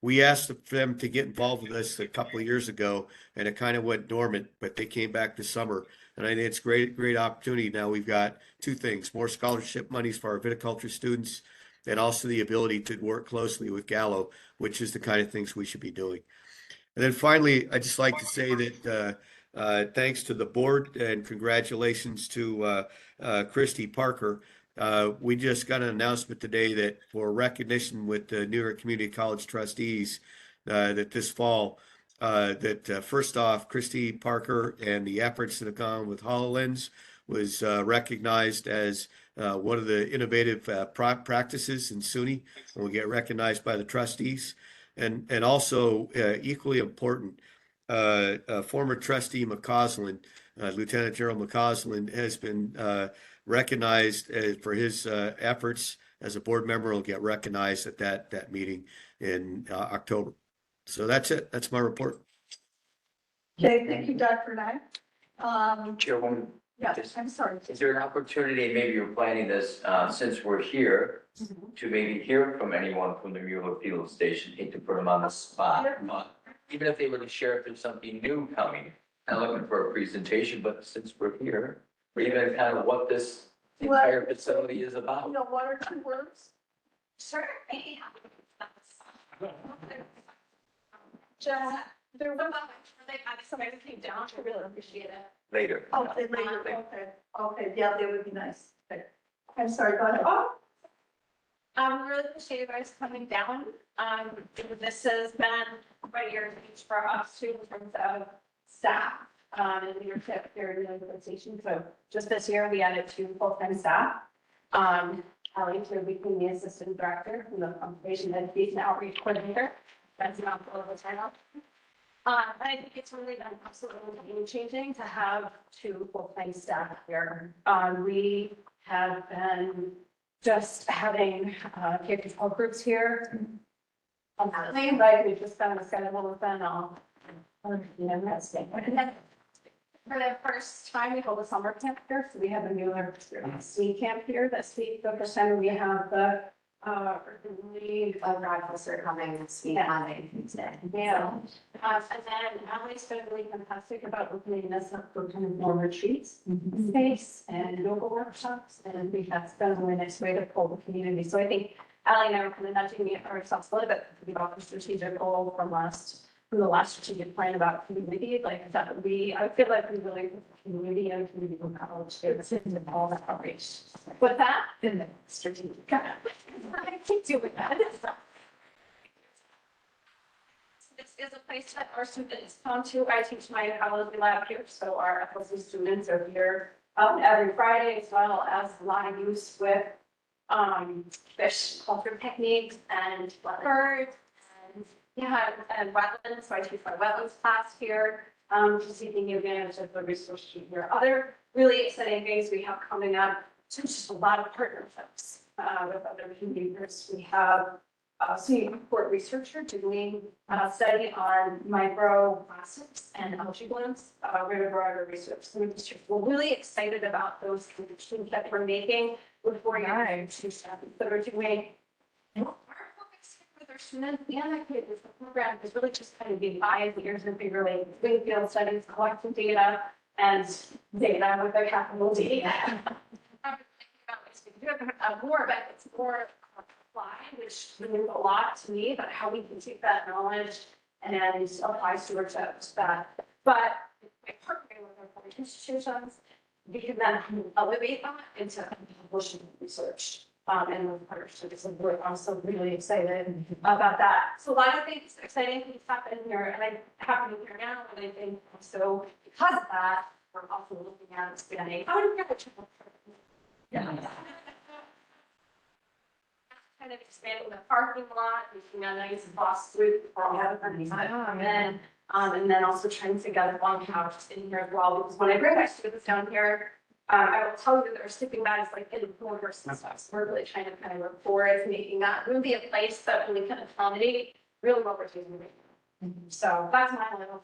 We asked them to get involved with us a couple of years ago, and it kind of went dormant, but they came back this summer. And I think it's great opportunity. Now we've got two things: more scholarship monies for our viticulture students, and also the ability to work closely with Gallo, which is the kind of things we should be doing. And then finally, I'd just like to say that thanks to the board and congratulations to Christy Parker. We just got an announcement today that for recognition with the New York Community College trustees that this fall, first off, Christy Parker and the efforts that have gone with HoloLens was recognized as one of the innovative practices in SUNY, and will get recognized by the trustees. And also equally important, former trustee McCausland, Lieutenant General McCausland, has been recognized for his efforts as a board member. Will get recognized at that meeting in October. So that's it. That's my report. Okay, thank you, Dr. Nye. Chairwoman, Yes, I'm sorry. is there an opportunity, maybe you're planning this, since we're here, to maybe hear from anyone from the Mueller Field Station? Hate to put them on the spot, but even if they were to share if there's something new coming, I'm looking for a presentation, but since we're here, or even kind of what this entire facility is about. You know, one or two words? Sure. Just, there was, Somebody came down, I really appreciate it. Later. okay, later, okay, yeah, that would be nice. Okay. I'm sorry, go ahead. Really appreciate you guys coming down. This has been quite a year for us too, in terms of staff, and leadership here in the organization. So just this year, we added 2 full-time staff. Ellie to become the assistant director and the conservation education outreach coordinator. That's not full of the title. I think it's really been absolutely game changing to have 2 full-time staff here. We have been just having K-12 groups here. Right, we've just done a schedule with them all. For the first time, we hold a summer camp here, so we have a Mueller ski camp here this week. The first time we have the lead rifles are coming and ski Monday instead. Yeah. And then Emily's been really fantastic about opening this up for kind of more retreats, space and yoga workshops. And I think that's been a really nice way to pull the community. So I think Allie and I were kind of nudging ourselves a little bit about the strategic goal from the last strategic plan about community, like that I feel like we really community and community college students and all that outreach. With that, then the strategic. I keep doing that. This is a place that our students come to. I teach my ecology lab here, so our FLCC students are here every Friday, as well as live use with fish culture techniques and birds. And wetlands, so I teach my wetlands class here. just taking advantage of the resources here. Other really exciting things we have coming up, just a lot of partnerships with other communities. We have a senior court researcher doing a study on microplastics and algae blooms. We're going to our research. So we're really excited about those connections that we're making with 4 years that are doing. And our focus with our students and the kids is the program is really just kind of being eyes, ears, and finger like doing field studies, collecting data and data with a capital D. More, but it's more apply, which means a lot to me, but how we can take that knowledge and apply stewardship to that. But by partnering with our public institutions, we can then elevate that into publishing research and with partnerships. And we're also really excited about that. So a lot of things, exciting things happen here, and I'm happening here now. And I think so because of that, we're also looking at expanding. Oh, yeah. Kind of expanding the parking lot, making a nice bus route for all of them to come in. And then also trying to get a bunkhouse in here as well, because when I bring my students down here, I will tell you that our sleeping bags like in quarters and stuff. So we're really trying to kind of work towards making that really a place that really can accommodate really what we're doing. So that's my little.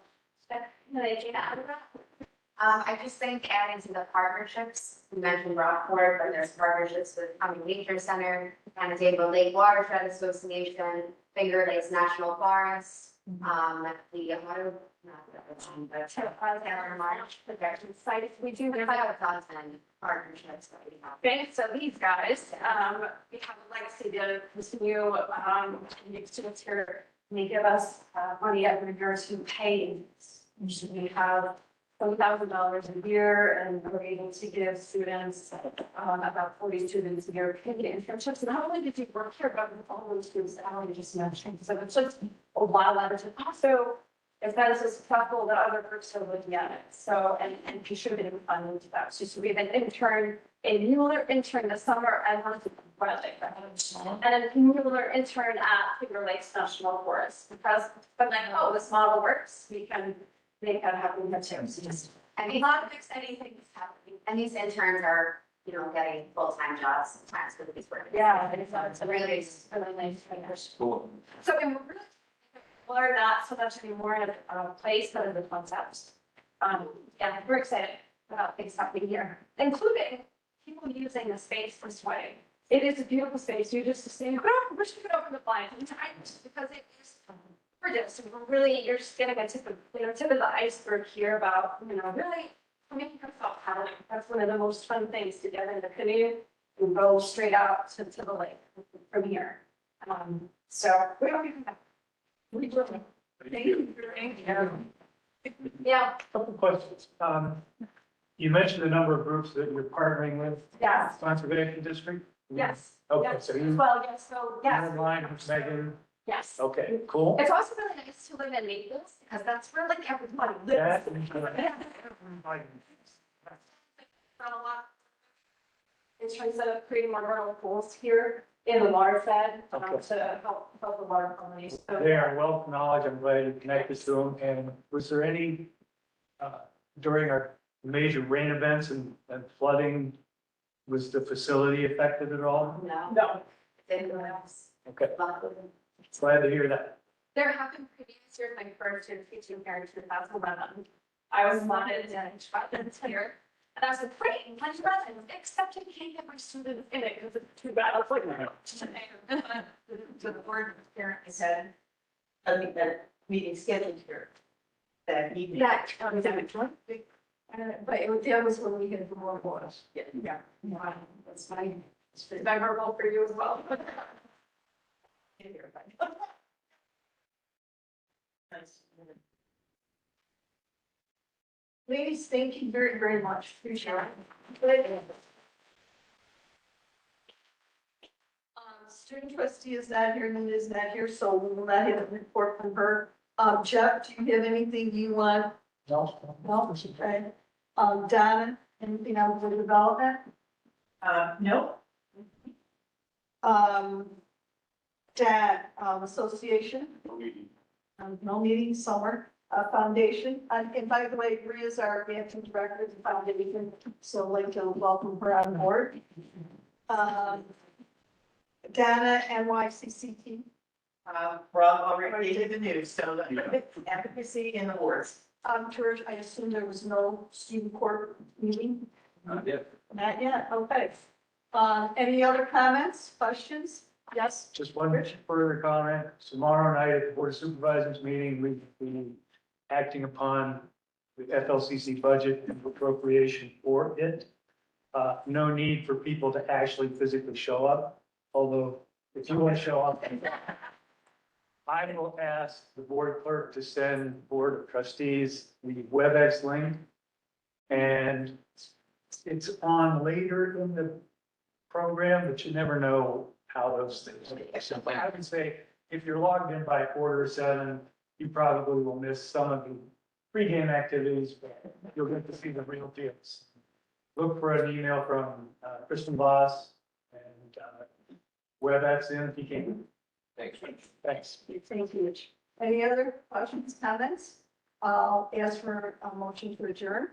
I just think adding to the partnerships, you mentioned Rockport, but there's partnerships with County Nature Center, Manatee Lake Watershed Association, Finger Lakes National Forest, the auto, Taylor Marsh, the veteran sites. We do have about 1,000 partnerships that we have. Thanks to these guys, we have a legacy to this new, students here, and they give us money every year to pay. We have $1,000 a year, and we're able to give students, about 40 students a year, paid internships. And not only did you work here, but with all those students that Alan just mentioned. So it's just a lot of leverage. And also, it's been so successful that other groups are looking at it. So, and contributing funding to that. So we have an intern, a Mueller intern this summer at and a Mueller intern at Finger Lakes National Forest. Because I'm like, oh, this model works. We can make that happen here too. So just a lot of exciting things happening. And these interns are, getting full-time jobs sometimes with these work. Yeah, it's a really nice finish. Cool. So we're really, we're not so much anymore in a place, but in the concepts. Yeah, we're excited about things happening here, including people using the space this way. It is a beautiful space. You just say, oh, we should open the blinds because it is gorgeous. And we're really, you're just getting a tip of the iceberg here about, really making yourself paddling. That's one of the most fun things to get in the canoe and go straight out to the lake from here. So we don't even have. We do. Thank you. Yeah. Couple questions. You mentioned the number of groups that you're partnering with. Yes. Conservation District? Yes. Okay, Yes. so you, Well, yes, so, yes. you're in line with Megan. Yes. Okay, cool. It's also really nice to live in Naples because that's where like everybody lives. Not a lot. In terms of creating more vernal pools here in the watershed, Okay. to help the water quality. So They are well knowledge. I'm glad you connected to them. And was there any, during our major rain events and flooding, was the facility affected at all? No. Anyone else? Okay, glad to hear that. There have been previous years, my first year teaching here in 2011. I was wanted in Scotland here. And I was like, great, lunch lessons, except I can't get my students in it because it's too bad. I was like, no. To the board parent said, I think that meeting scheduled here. That evening. That, but that was when we had more boys. Yeah. Wow, that's fine. It's memorable for you as well. Ladies, thank you very, very much. Appreciate it. Student trustee is not here, Nina is not here, so we will not have a report from her. Jeff, do you have anything you want? No. No, okay. Donna, anything else for development? No. Dad, association? No meeting, summer. Foundation. And by the way, Bree is our acting director of the foundation, so I'd like to welcome her on board. Donna, NYCCT. Rob already gave the news, so the advocacy and awards. George, I assume there was no student court meeting? Not yet. Not yet, okay. Any other comments, questions? Yes? Just one further comment. Tomorrow night at the Board of Supervisors meeting, we be acting upon the FLCC budget and appropriation for it. No need for people to actually physically show up, although if you want to show up, I will ask the board clerk to send the Board of Trustees the WebEx link. And it's on later in the program, but you never know how those things go. So I would say, if you're logged in by 6:45, you probably will miss some of the pregame activities, but you'll get to see the real deals. Look for an email from Kristen Voss and WebEx in if you can. Thanks. Thanks. Thank you. Any other questions, comments? I'll ask for a motion to adjourn.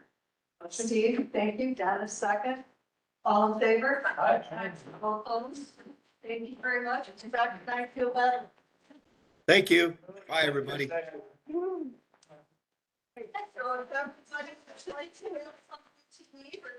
Steve, thank you. Donna, second. All in favor? Aye. All opposed? Thank you very much. In fact, I feel better. Thank you. Bye, everybody. So if that's like to have something to eat or